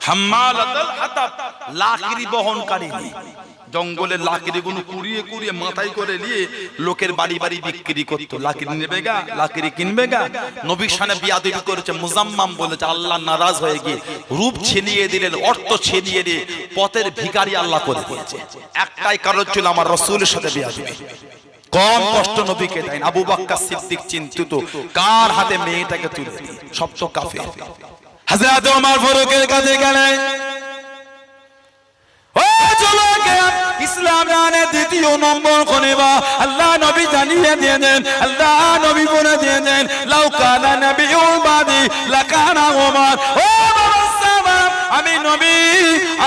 হাম্মালাতুল হাতাব, লাকড়ি বহনকারিনী। জঙ্গলের লাকড়ি গুলো কুড়িয়ে কুড়িয়ে মাথায় করে নিয়ে লোকের বাড়ি বাড়ি বিক্রি করতো। লাকড়ি নেবে গা, লাকড়ি কিনবে গা। নবীর সামনে বিয়াদবি করেছে, মুজাম্মাম বলেছে। আল্লাহ নারাজ হয়ে গিয়ে রূপ ছিনিয়ে দিলেন, অর্থ ছিনিয়ে দিয়ে পথের ভিখারি আল্লাহ করে দিয়েছে। একটাই কারণ ছিল আমার রাসূলের সাথে বিয়াদবি। কম কষ্ট নবীকে দেয়। আবু বকর সিদ্দিক চিন্তিত কার হাতে মেয়েটাকে তুলে দিই, সব তো কাফের। হযরত ওমর ফারুকের কাছে গেলেন, ও চলো ইসলাম জানে দ্বিতীয় নম্বর খলিফা আল্লাহ নবী জানিয়ে দিয়েছেন, আল্লাহ নবী বলে দিয়েছেন লাউ কানা নবিয়্যুন বাদি লাকানা ওমর। ও আমি নবী,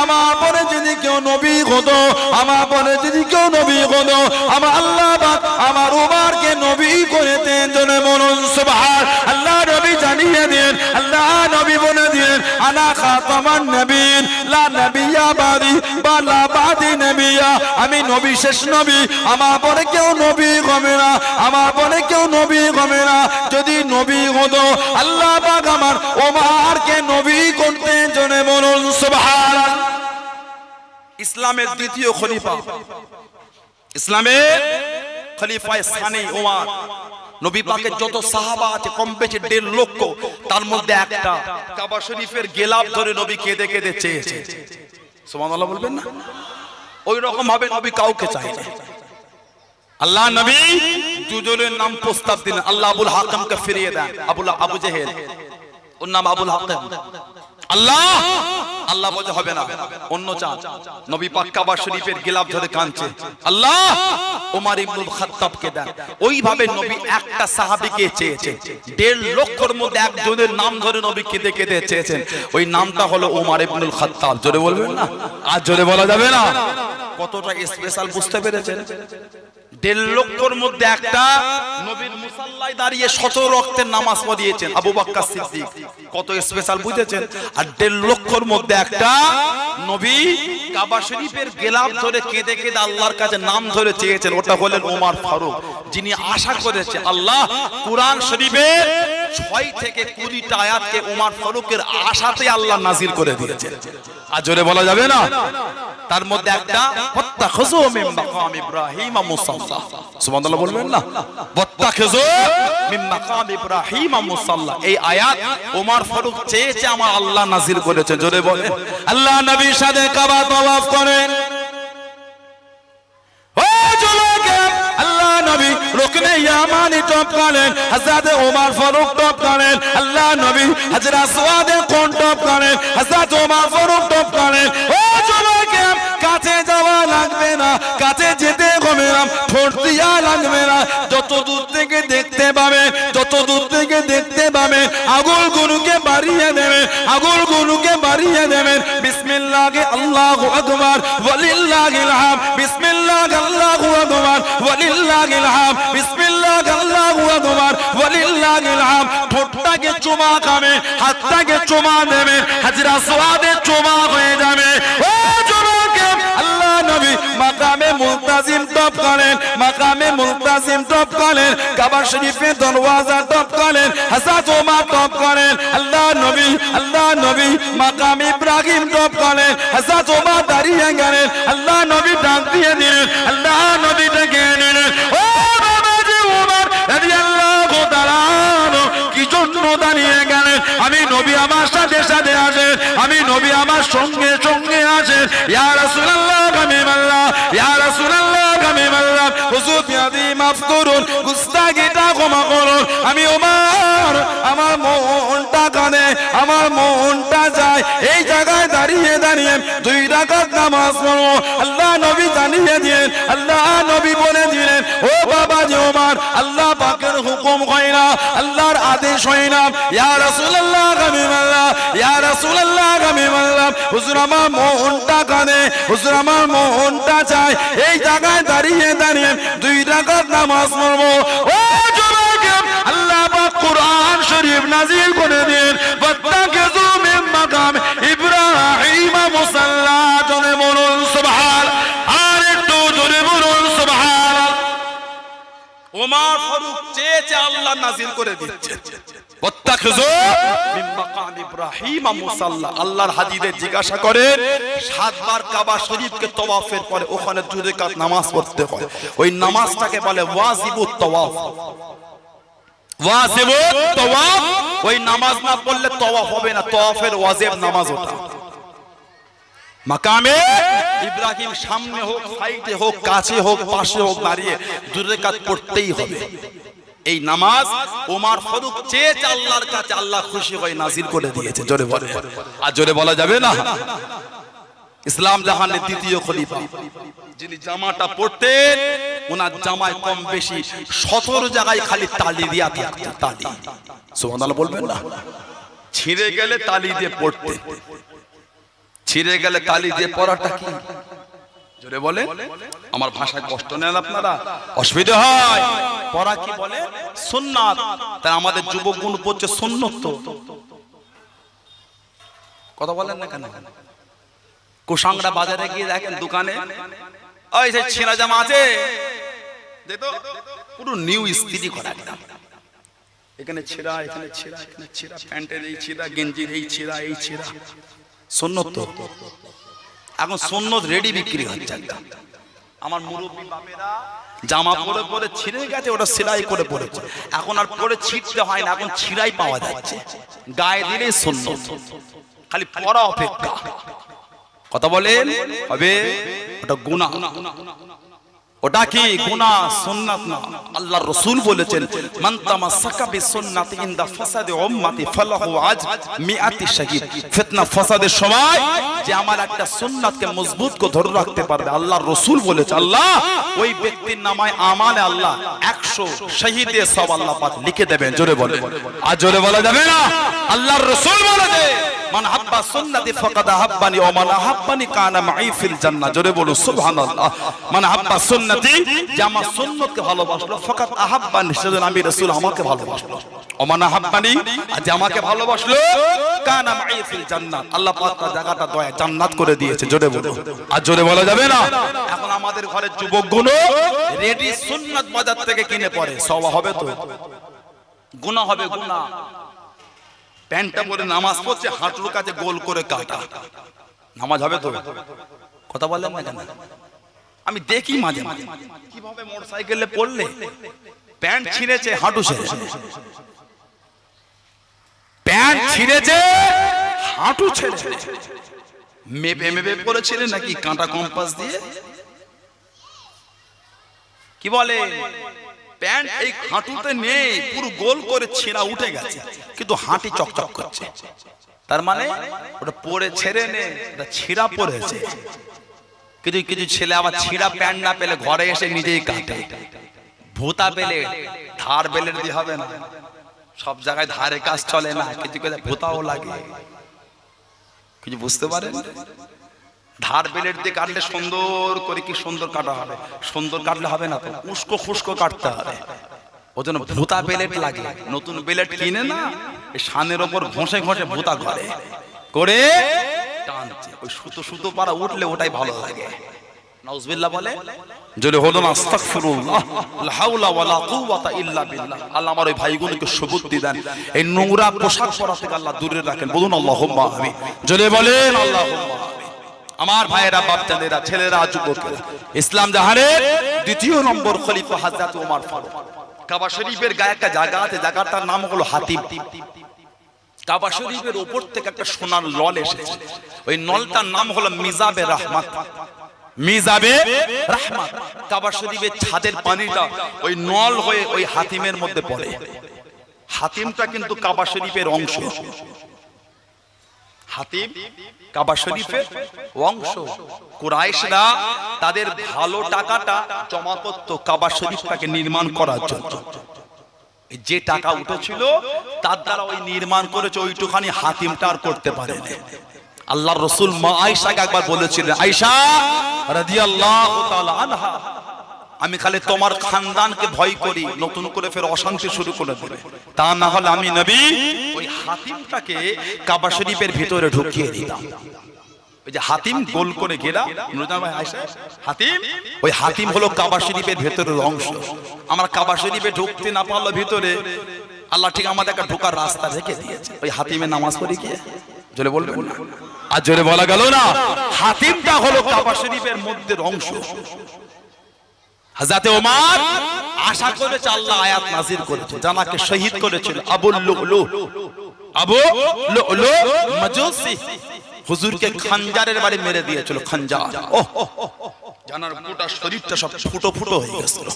আমার পরে যদি কেউ নবী হতো, আমার পরে যদি কেউ নবী হতো, আমার আল্লাহ পাক আমার ওমরকে নবী করে দেন। জনে বলুন সুবহান। আল্লাহ নবী জানিয়ে দেন, আল্লাহ নবী বলে দেন আনা খাতামান নবীন লা নবিয়্যা বাদি বা লা বাদি নবিয়্যা। আমি নবী, শেষ নবী, আমার পরে কেউ নবী হবে না, আমার পরে কেউ নবী হবে না। যদি নবী হতো আল্লাহ পাক আমার ওমরকে নবী করতেন। জনে বলুন সুবহান। ইসলামের দ্বিতীয় খলিফা, ইসলামের খলিফা সানি ওমর। নবী পাকের যত সাহাবা আছে কম বেশি 1.5 লক্ষ, তার মধ্যে একটা কাবা শরীফের গেলাপ ধরে নবী কেঁদে কেঁদে চেয়েছে। সুবহানাল্লাহ বলবেন না? ওই রকম ভাবে নবী কাউকে চায় না। আল্লাহ নবী দুজনের নাম প্রস্তাব দিলেন। আল্লাহ আবুল হাকামকে ফিরিয়ে দেন। আবু জেহেল, ওর নাম আবুল হাকাম। আল্লাহ বলে হবে না, অন্য চান। নবী পাক কাবা শরীফের গিলাফ ধরে কাঁদছে, আল্লাহ ওমর ইবনুল খাত্তাবকে দেন। ওইভাবে নবী একটা সাহাবীকে চেয়েছেন, 1.5 লক্ষের মধ্যে একজনের নাম ধরে নবী কেঁদে কেঁদে চেয়েছেন। ওই নামটা হলো ওমর ইবনুল খাত্তাব। জোরে বলবেন না? আর জোরে বলা যাবে না? কতটা স্পেশাল বুঝতে পেরেছেন? 1.5 লক্ষের মধ্যে একটা নবীর মুসাল্লায় দাঁড়িয়ে 17 ওয়াক্তের নামাজ পড়িয়েছেন আবু বকর সিদ্দিক। কত স্পেশাল বুঝেছেন? আর 1.5 লক্ষের মধ্যে একটা নবী কাবা শরীফের গেলাপ ধরে কেঁদে কেঁদে আল্লাহর কাছে নাম ধরে চেয়েছেন, ওটা হলেন ওমর ফারুক, যিনি আশা করেছে আল্লাহ কুরআন শরীফের 6 থেকে 20টা আয়াতকে ওমর ফারুকের আশাতে আল্লাহ নাজিল করে দিয়েছেন। আর জোরে বলা যাবে না? তার মধ্যে একটা ওয়াত্তাখিযু মিন মাকাম ইব্রাহিম মুসাল্লা। সুবহানাল্লাহ বলবেন না? ওয়াত্তাখিযু মিন মাকাম ইব্রাহিম মুসাল্লা। এই আয়াত ওমর ফারুক চেয়েছে, আমার আল্লাহ নাজিল করেছেন। জোরে বলেন। আল্লাহ নবীর সাথে কাবা তাওয়াফ করেন। ও চলোকে আল্লাহ নবী রুকনে ইয়ামানি টপ করেন, হযরত ওমর ফারুক টপ করেন। আল্লাহ নবী হযরত আসওয়াদে কোন টপ করেন, হযরত ওমর ফারুক টপ করেন। ও চলোকে কাছে যাওয়া লাগবে না, কাছে যেতে হবে না, ঠোঁট দিয়া লাগবে না। যত দূর থেকে দেখতে পাবেন, যত দূর থেকে দেখতে পাবেন, আগুলগুলোকে বাড়িয়ে দেবেন, আগুলগুলোকে বাড়িয়ে দেবেন। বিসমিল্লাহি আল্লাহু আকবার ওয়ালিল্লাহিল হামদ। বিসমিল্লাহি আল্লাহু আকবার ওয়ালিল্লাহিল হামদ। বিসমিল্লাহি আল্লাহু আকবার ওয়ালিল্লাহিল হামদ। ঠোঁটটাকে চুমা খাবেন, হাতটাকে চুমা দেবেন, হযরত আসওয়াদে চুমা হয়ে যাবে। ও আল্লাহ নবী মাকামে মুলতাজিম টপ করেন, মাকামে মুলতাজিম টপ করেন, কাবা শরীফে দরওয়াজা টপ করেন, হযরত ওমর টপ করেন। আল্লাহ নবী মাকামে ইব্রাহিম টপ করেন, হযরত ওমর দাঁড়িয়ে গেলেন। আল্লাহ নবী ডাক দিয়ে দিলেন, আল্লাহ নবী ডেকে নিলেন, ও বাবাজি ওমর রাদিয়াল্লাহু তাআলা কি জন্য দাঁড়িয়ে গেলেন? আমি নবী আমার সাথে সাথে আসেন, আমি নবী আমার সঙ্গে সঙ্গে আসেন। ইয়া রাসূলুল্লাহ হাবিবাল্লাহ, ইয়া রাসূলুল্লাহ হাবিবাল্লাহ, হুজুর বিয়াদি মাফ করুন, গুস্তাখিটা ক্ষমা করুন। আমি ওমর, আমার মনটা কাঁদে, আমার মনটা যায়। এই জায়গায় দাঁড়িয়ে দাঁড়িয়ে 2 রাকাত নামাজ পড়ো। আল্লাহ নবী জানিয়ে দিলেন, আল্লাহ নবী বলে দিলেন, ও বাবাজি ওমর, আল্লাহ পাকের হুকুম হয় না, আল্লাহর আদেশ হয় না। ইয়া রাসূলুল্লাহ হাবিবাল্লাহ, ইয়া রাসূলুল্লাহ হাবিবাল্লাহ, হুজুর আমার মনটা কাঁদে, হুজুর আমার মনটা চায়। এই জায়গায় দাঁড়িয়ে দাঁড়িয়ে 2 রাকাত নামাজ পড়বো। ও যুবক, আল্লাহ পাক কুরআন শরীফ নাজিল করে দেন, ওয়াত্তাখিযু মিন মাকাম ইব্রাহিম মুসাল্লা। জোরে বলুন সুবহান। আর একটু জোরে বলুন সুবহান। ওমর ফারুক চেয়েছে, আল্লাহ নাজিল করে দিচ্ছেন, ওয়াত্তাখিযু মিন মাকাম ইব্রাহিম মুসাল্লা। আল্লাহর হাদিসে জিজ্ঞাসা করেন 7 বার কাবা শরীফকে তাওয়াফের পরে ওখানে 2 রাকাত নামাজ পড়তে হয়। ওই নামাজটাকে বলে ওয়াজিবুত তাওয়াফ। ওয়াজিবুত তাওয়াফ, ওই নামাজ না পড়লে তাওয়াফ হবে না, তাওয়াফের ওয়াজিব নামাজ ওটা। মাকামে ইব্রাহিম সামনে হোক, সাইডে হোক, কাছে হোক, পাশে হোক, দাঁড়িয়ে দুই রাকাত পড়তেই হবে। এই নামাজ ওমর ফারুক চেয়েছে আল্লাহর কাছে, আল্লাহ খুশি হয়ে নাজিল করে দিয়েছে। জোরে বলে, আর জোরে বলা যাবে না। ইসলাম জাহানের দ্বিতীয় খলিফা যিনি জামাটা পড়তেন, ওনার জামায় কম বেশি 17 জায়গায় খালি তালি দিয়া থাকতো। তালি, সুবহানাল্লাহ বলবেন না? ছিঁড়ে গেলে তালি দিয়ে পড়তেন। ছিঁড়ে গেলে তালি দিয়ে পড়াটা কি? জোরে বলে, আমার ভাষায় কষ্ট নেন আপনারা, অসুবিধা হয়। পড়া কি বলে? সুন্নাত। তাই আমাদের যুবকগুলো পড়ছে সুন্নত। তো কথা বলেন না কেন? কুসাংড়া বাজারে গিয়ে দেখেন দোকানে, ওই যে ছেঁড়া জামা আছে দেখো, পুরো নিউ ইস্ত্রি করা একদম। এখানে ছেঁড়া, এখানে ছেঁড়া, এখানে ছেঁড়া, প্যান্টের এই ছেঁড়া, গেঞ্জির এই ছেঁড়া, এই ছেঁড়া। সুন্নত তো এখন সুন্নত রেডি বিক্রি হচ্ছে একদম। আমার মুরব্বি বাপেরা জামা পরে পরে ছিঁড়ে গেছে, ওটা সেলাই করে পরেছে। এখন আর পরে ছিঁড়তে হয় না, এখন ছিঁড়াই পাওয়া যাচ্ছে। গায়ে দিলেই সুন্নত, খালি পরা অপেক্ষা। কথা বলেন হবে, ওটা গুনাহ। ওটা কি গুনাহ, সুন্নাত না। আল্লাহর রাসূল বলেছেন, মান তামাসসাকা বিসুন্নাতি ইনদা ফাসাদি উম্মতি ফালাহু আজর মিআতি শাহীদ। ফিতনা ফাসাদের সময় যে আমার একটা সুন্নাতকে মজবুত করে ধরে রাখতে পারবে, আল্লাহর রাসূল বলেছে, আল্লাহ ওই ব্যক্তির নামায় আমালে আল্লাহ 100 শহীদের সওয়াব আল্লাহ পাক লিখে দেবেন। জোরে বলে, আর জোরে বলা যাবে না। আল্লাহর রাসূল বলেছে, মান হাব্বা সুন্নতি ফাকাদ হাব্বানি ওয়া মান হাব্বানি কানা মাই ফিল জান্নাহ। জোরে বলো সুবহানাল্লাহ। মান হাব্বা সুন্নতি, যে আমার সুন্নতকে ভালোবাসলো, ফাকাদ আহাব্বানি, সেজন্য আমি রাসূল আমাকে ভালোবাসলো। ওয়া মান হাব্বানি, যে আমাকে ভালোবাসলো, কানা মাই ফিল জান্নাহ, আল্লাহ পাক তার জায়গাটা দয়া জান্নাত করে দিয়েছে। জোরে বলো, আর জোরে বলা যাবে না। এখন আমাদের ঘরের যুবকগুলো রেডি সুন্নাত বাজার থেকে কিনে পড়ে, সওয়াব হবে তো? গুনাহ হবে, গুনাহ। প্যান্টটা পরে নামাজ পড়ছে, হাঁটুর কাছে গোল করে কাটা, নামাজ হবে তো? কথা বলেন না কেন? আমি দেখি মাঝে মাঝে কিভাবে মোটরসাইকেলে পড়লে প্যান্ট ছিঁড়েছে, হাঁটু ছেড়েছে, প্যান্ট ছিঁড়েছে, হাঁটু ছেড়েছে। মেপে মেপে পড়েছিলেন নাকি কাঁটা কম্পাস দিয়ে? কি বলে, প্যান্ট এই হাঁটুতে নেই, পুরো গোল করে ছেঁড়া উঠে গেছে, কিন্তু হাঁটি চকচক করছে। তার মানে ওটা পরে ছেড়ে নে, ওটা ছিঁড়া পড়েছে। কিছু কিছু ছেলে আবার ছিঁড়া প্যান্ট না পেলে ঘরে এসে নিজেই কাটে। ভুতা পেলে ধার বেলের দিয়ে হবে না, সব জায়গায় ধারে কাজ চলে না, কিছু কিছু ভুতাও লাগে। কিছু বুঝতে পারেন? ধার বেলের দিয়ে কাটলে সুন্দর করে, কি সুন্দর কাটা হবে। সুন্দর কাটলে হবে না তো, উস্কো খুস্কো কাটতে হবে। ওই জন্য ভুতা বেলেট লাগে। নতুন বেলেট কিনে না, এই শানের ওপর ঘষে ঘষে ভুতা করে করে টানছে, ওই সুতো সুতো পারা উঠলে ওটাই ভালো লাগে। নাউজুবিল্লাহ বলে, যদি হলো না আস্তাগফিরুল্লাহ, লা হাওলা ওয়ালা কুওয়াতা ইল্লা বিল্লাহ। আল্লাহ আমার ওই ভাইগুলোকে সুবুদ্ধি দেন, এই নোংরা পোশাক পরা থেকে আল্লাহ দূরে রাখেন। বলুন আল্লাহুম্মা আমিন। যদি বলেন আল্লাহুম্মা আমিন। আমার ভাইয়েরা, বাপজানেরা, ছেলেরা, যুবকেরা, ইসলাম জাহানের দ্বিতীয় নম্বর খলিফা হযরত ওমর ফারুক। কাবা শরীফের গায়ে একটা জায়গা আছে, জায়গাটার নাম হলো হাতিম। কাবা শরীফের উপর থেকে একটা সোনার নল এসেছে, ওই নলটার নাম হলো মিজাবে রহমত। মিজাবে রহমত। কাবা শরীফের ছাদের পানিটা ওই নল হয়ে ওই হাতিমের মধ্যে পড়ে। হাতিমটা কিন্তু কাবা শরীফের অংশ। হাতিম কাবা শরীফের অংশ। কুরাইশরা তাদের ভালো টাকাটা জমা করত কাবা শরীফটাকে নির্মাণ করার জন্য। যে টাকা উঠেছিল তার দ্বারা ওই নির্মাণ করেছে, ওইটুখানি হাতিমটা আর করতে পারে না। আল্লাহর রাসূল মা আয়েশাকে একবার বলেছিলেন, আয়েশা রাদিয়াল্লাহু তাআলা আনহা, আমি খালি তোমার খানদানকে ভয় করি, নতুন করে ফের অশান্তি শুরু করে দেবে, তা না হলে আমি নবী ওই হাতিমটাকে কাবা শরীফের ভিতরে ঢুকিয়ে দিতাম। ওই যে হাতিম গোল করে ঘেরা, হাতিম, ওই হাতিম হলো কাবা শরীফের ভেতরের অংশ। আমরা কাবা শরীফে ঢুকতে না পারলো ভিতরে, আল্লাহ ঠিক আমাদের একটা ঢোকার রাস্তা রেখে দিয়েছে। ওই হাতিমে নামাজ পড়ি গিয়ে জোরে বলবেন না, আর জোরে বলা গেল না। হাতিমটা হলো কাবা শরীফের মধ্যে অংশ। হযরত ওমর আশা করেছে আল্লাহ আয়াত নাযিল করেছে, জানাকে শহীদ করেছিল আবু লুলু, আবু লুলু মাজুসি। হুজুরকে খানজারের বাড়ি মেরে দিয়েছিল, খানজার। ওহ, জানার গোটা শরীরটা সব ফুটো ফুটো হয়ে গেছিল।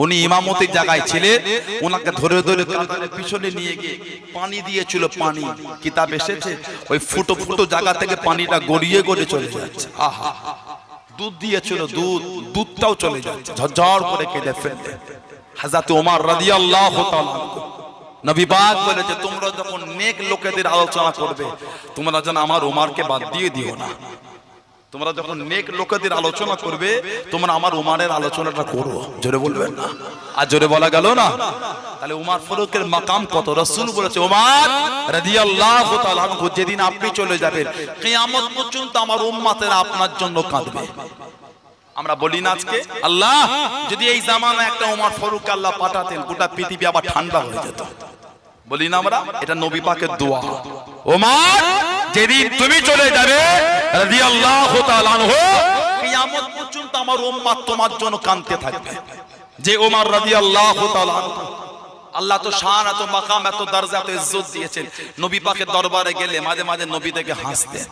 উনি ইমামতির জায়গায় ছিলেন, ওনাকে ধরে ধরে কাতারের পিছনে নিয়ে গিয়ে পানি দিয়েছিল। পানি, কিতাব এসেছে ওই ফুটো ফুটো জায়গা থেকে পানিটা গড়িয়ে গড়িয়ে চলে যাচ্ছে। আহা, দুধ দিয়েছিল, দুধটাও চলে যাচ্ছে, ঝরঝর করে কেঁদে ফেললেন। হযরত ওমর রাদিয়াল্লাহু তাআলা নবী পাক বলেছে, তোমরা যখন নেক লোকেদের আলোচনা করবে, তোমরা যেন আমার ওমরকে বাদ দিয়ে দিও না। তোমরা যখন নেক লোকেদের আলোচনা করবে, তোমরা আমার ওমরের আলোচনাটা করো। জোরে বলবেন না? আর জোরে বলা গেল না? তাহলে ওমর ফারুকের মাকাম কত! রাসূল বলেছে, ওমর রাদিয়াল্লাহু তাআলা আনহু, যেদিন আপনি চলে যাবেন, কিয়ামত পর্যন্ত আমার উম্মতেরা আপনার জন্য কাঁদবে। আমরা বলি না আজকে, আল্লাহ যদি এই জামানায় একটা ওমর ফারুক আল্লাহ পাঠাতেন, গোটা পৃথিবী আবার ঠান্ডা হয়ে যেত। বলি না আমরা? এটা নবী পাকের দোয়া। ওমর, যেদিন তুমি চলে যাবে রাদিয়াল্লাহু তাআলা আনহু, কিয়ামত পর্যন্ত আমার উম্মত তোমার জন্য কাঁদতে থাকবে। যে ওমর রাদিয়াল্লাহু তাআলা আনহু, আল্লাহ তো শান, এত মাকাম, এত দরজা, এত ইজ্জত দিয়েছেন। নবী পাকের দরবারে গেলে মাঝে মাঝে নবী দেখে হাসতেন।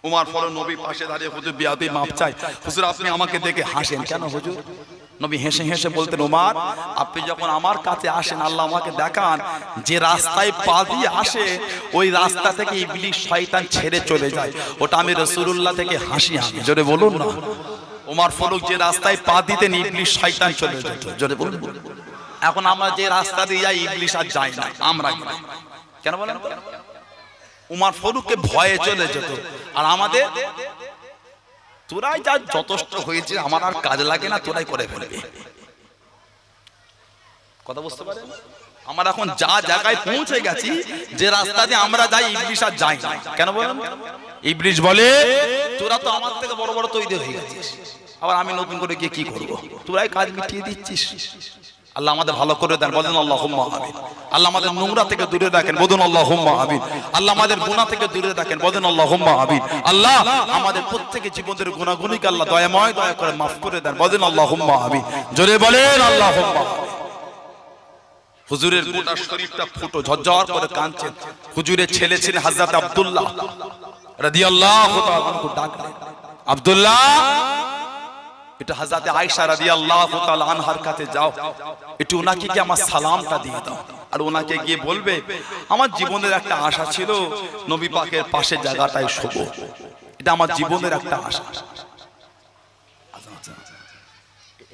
ওমর ফারুক নবী পাশে দাঁড়িয়ে, হুজুর বিয়াদবি মাপ চাই, হুজুর আপনি আমাকে দেখে হাসেন কেন হুজুর? নবী হেসে হেসে বলতেন, ওমর আপনি যখন আমার কাছে আসেন, আল্লাহ আমাকে দেখান যে রাস্তায় পা দিয়ে আসে, ওই রাস্তা থেকে ইবলিস শয়তান ছেড়ে চলে যায়, ওটা আমি রাসূলুল্লাহ থেকে হাসি হাসি। জোরে বলুন না? ওমর ফারুক যে রাস্তায় পা দিতেন, ইবলিস শয়তান চলে যেত। জোরে বলুন? এখন আমরা যে রাস্তা দিয়ে যাই, ইবলিস আর যায় না, আমরা কেন বলেন? উমর ফারুককে ভয়ে চলে যেত। আর আমাদের, তোরাই যা যথেষ্ট হয়েছে, আমার আর কাজ লাগে না, তোরাই করে ফেলবে। কথা বুঝতে পারেন? আমরা এখন যা জায়গায় পৌঁছে গেছি, যে রাস্তা দিয়ে আমরা যাই, ইবলিস আর যায় না। কেন বলেন? ইবলিস বলে, তোরা তো আমার থেকে বড় বড় তৈরি হয়ে গেছিস, আবার আমি নতুন করে গিয়ে কি করব? তোরাই কাজ মিটিয়ে দিচ্ছিস। আল্লাহ আমাদের ভালো করে দেন, বলেন আল্লাহুম্মা আমিন। আল্লাহ আমাদের নোংরা থেকে দূরে রাখেন, বলেন আল্লাহুম্মা আমিন। আল্লাহ আমাদের গুনাহ থেকে দূরে রাখেন, বলেন আল্লাহুম্মা আমিন। আল্লাহ আমাদের প্রত্যেকটি জীবনের গুনাহগুলিকে আল্লাহ দয়াময় দয়া করে মাফ করে দেন, বলেন আল্লাহুম্মা আমিন। জোরে বলেন আল্লাহুম্মা আমিন। হুজুরের গোটা শরীরটা ফুটো, ঝরঝর করে কাঁদছেন। হুজুরের ছেলে ছিলেন হযরত আব্দুল্লাহ রাদিয়াল্লাহু তাআলা আনহু। ডাকলেন, আব্দুল্লাহ, এটা হযরত আয়েশা রাদিয়াল্লাহু তাআলা আনহার কাছে যাও, একটু ওনাকে কি আমার সালামটা দিয়ে দাও, আর ওনাকে গিয়ে বলবে, আমার জীবনের একটা আশা ছিল নবী পাকের পাশে জায়গাটায় শোবো, এটা আমার জীবনের একটা আশা।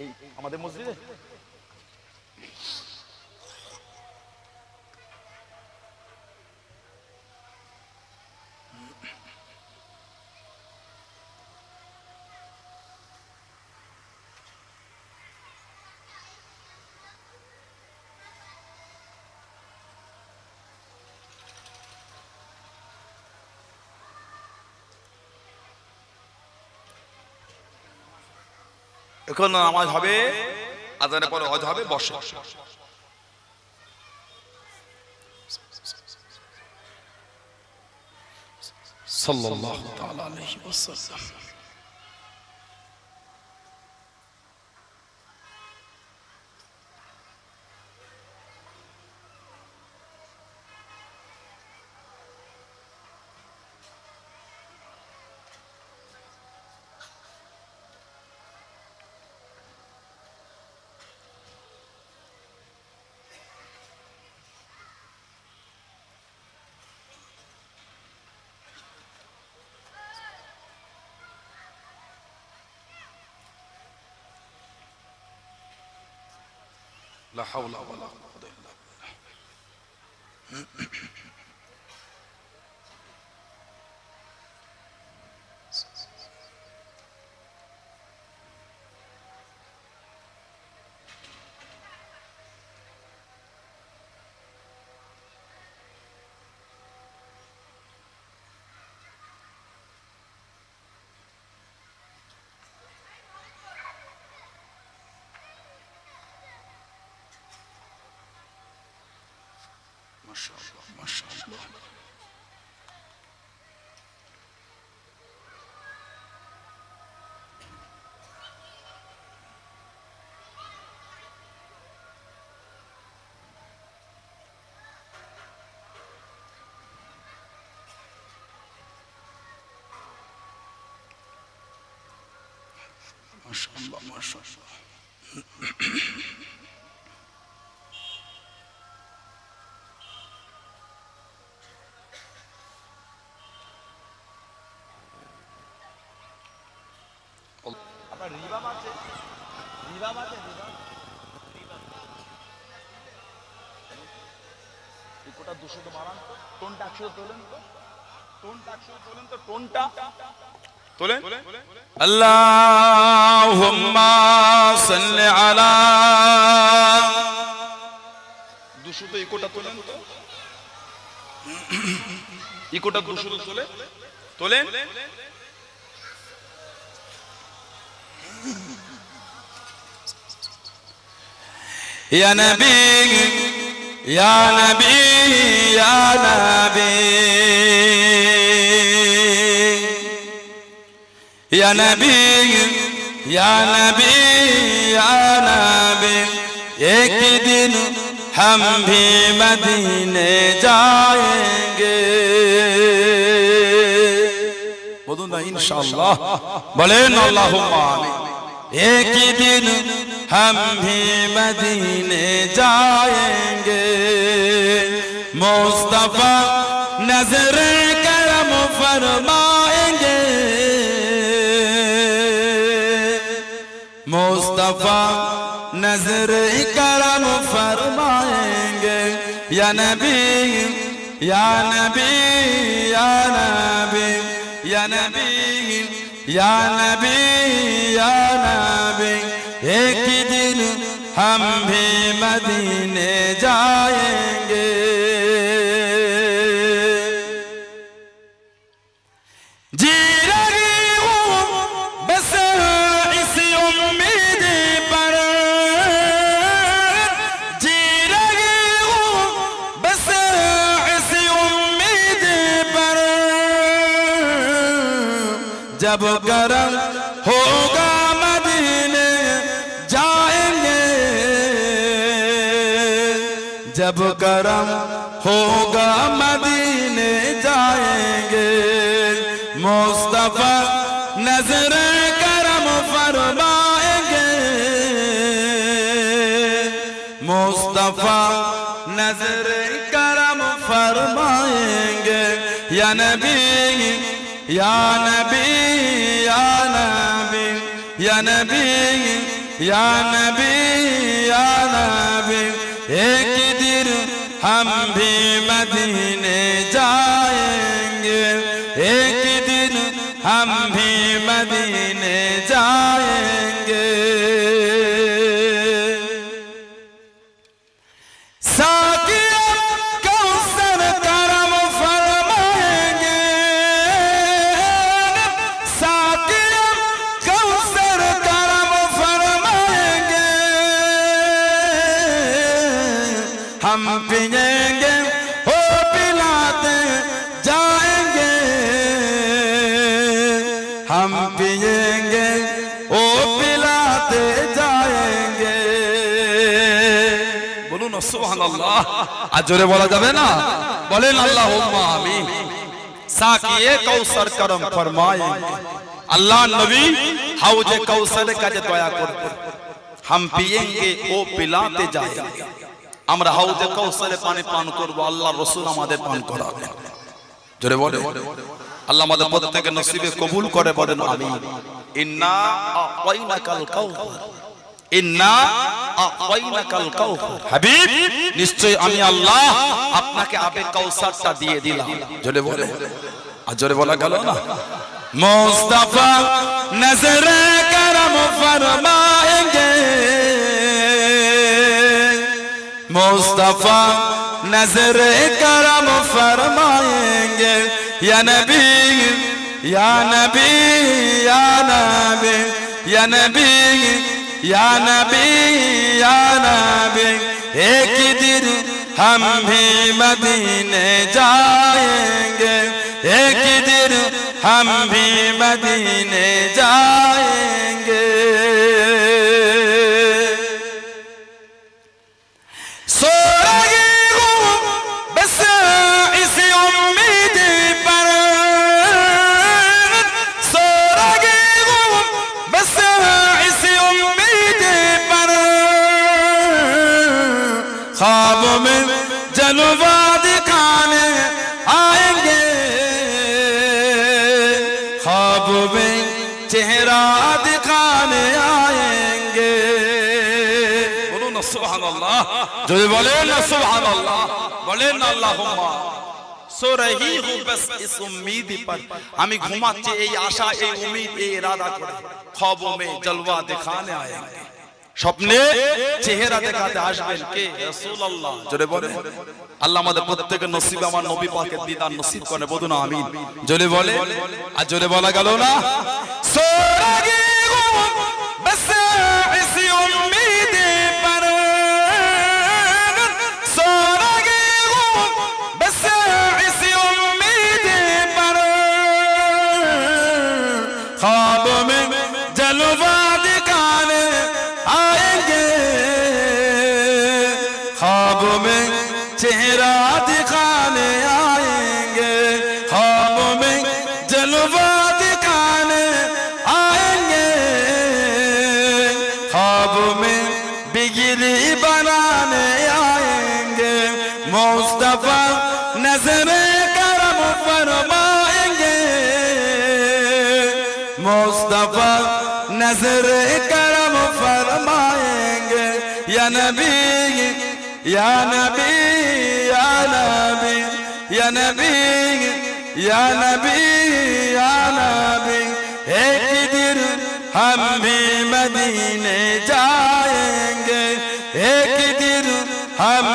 এই আমাদের মসজিদে এখন নামাজ হবে, আযানের পরে হজ হবে, বসে। সাল্লাল্লাহু তাআলা আলাইহি ওয়াসাল্লাম। লা হাওলা ওয়ালা কুওয়াতা ইল্লা বিল্লাহ। মাশাআল্লাহ, মাশাআল্লাহ। মাশাআল্লাহ মাশাআল্লাহ। আপনার রিবাব আছে? রিবাব আছে? ইকোটা 200 তো বাড়ান তো, টোনটা 100 তোলেন তো, টোনটা 100 তোলেন তো, টোনটা তোলেন। আল্লাহুম্মা সাল্লি আলা 200 তো ইকোটা তোলেন তো, ইকোটা 200 তো তোলেন। ইয়া নবী ইয়া নবী ইয়া নবী ইয়া নবী ইয়া নবী ইয়া নবী एक दिन हम भी मदीने जाएंगे। बोलो ना इंशाअल्लाह, बोलें अल्लाहुम्मा आमीन। एक ही दिन हम भी मदीने जाएंगे, मुस्तफा नजर करम फरमाएंगे, मुस्तफा नजर करम फरमाएंगे। या नबी या नबी या नबी या नबी या नबी या नबी एक ही दिन हम भी मदीने जाएंगे। जी रही हूँ बस इसी उम्मीद पर, जी रही हूँ बस इसी उम्मीद पर, जब करम होगा मदीने जाएंगे, जब करम होगा मदीने जाएंगे, मुस्तफा नजर करम फरमाएंगे, मुस्तफा नजर करम फरमाएंगे। या नबी या नबी या नबी या नबी या नबी या नबी एक दिन हम भी मदीने जाएंगे, एक दिन हम भी मदीने जाएंगे। साकिया कौसर करम फरमाएंगे, साकिया कौसर करम फरमाएंगे, हम पिएंगे हो पिलाते जाएंगे, हम पिएंगे ओ पिलाते जाएंगे। बोलो ना सुबहानाल्लाह, आज जोरे बोला जाबे ना, बोलें अल्लाहुम्मा आमीन। साकिए कौसर करम फरमाएंगे, अल्लाह नबी हाउजे कौसर का जे दया करते, हम पिएंगे ओ पिलाते जाएंगे। আমরা হাউজে কাউসারে পানি পান করব, আল্লাহ রাসূল আমাদের পান করাবেন। জোরে বলে আল্লাহ আমাদের প্রত্যেককে নসিবে কবুল করে, বলেন আমিন। ইন্না আ'তাইনাকাল কাউসার, ইন্না আ'তাইনাকাল কাউসার, হাবিব নিশ্চয় আমি আল্লাহ আপনাকে আবে কাউসারটা দিয়ে দিলাম। জোরে বলে, আর জোরে বলা গেল না। মুস্তাফা নজর করম ফরমাएंगे, मुस्तफा नजर करम फरमाएंगे। या नबी या नबी या नबी या नबी या नबी या नबी एक दिन हम भी मदीने जाएंगे, एक दिन हम भी मदीने जाएंगे। सो रही हूँ बस इसी उम्मीद पर, सो रही हूँ बस ख्वाब में जलवा दिखाने आएंगे, ख्वाब में चेहरा दिखाने आएंगे। बोलो ना सुभान अल्लाह, जो बोले ना सुभान अल्लाह, बोले ना अल्लाहुम्मा। सो रही हूँ बस इस उम्मीद पर, हमें घुमाचे ये आशा ये उम्मीद ये इरादा करे, ख्वाबों में जलवा दिखाने आएंगे, স্বপ্নে চেহারা দেখাতে আসবেন কে? রাসূলুল্লাহ। জোরে বলে আল্লাহ আমাদের প্রত্যেকের নসিবে আমার নবী পাকের দিদার নসিব করে, বলুন না আমিন। জোরে বলে, আর জোরে বলা গেল না। সোরাগি বস ইসি উম্মীদ पर, सोरागी बस इसी उम्मीद पर, ख्वाब में जलवा दिखाने आएंगे, ख्वाब में चेहरा दिखाने आएंगे, ख्वाब में जलवा दिखाने आएंगे, ख्वाब में बिजली बनाने आएंगे, मुस्तफा नजरे करम फरमाएंगे, मुस्तफा नजरे करम फरमाएंगे। या नबी या नबी या नबी या नबी या नबी या नबी, एक दिन हम भी मदीने जाएंगे, एक दिन हम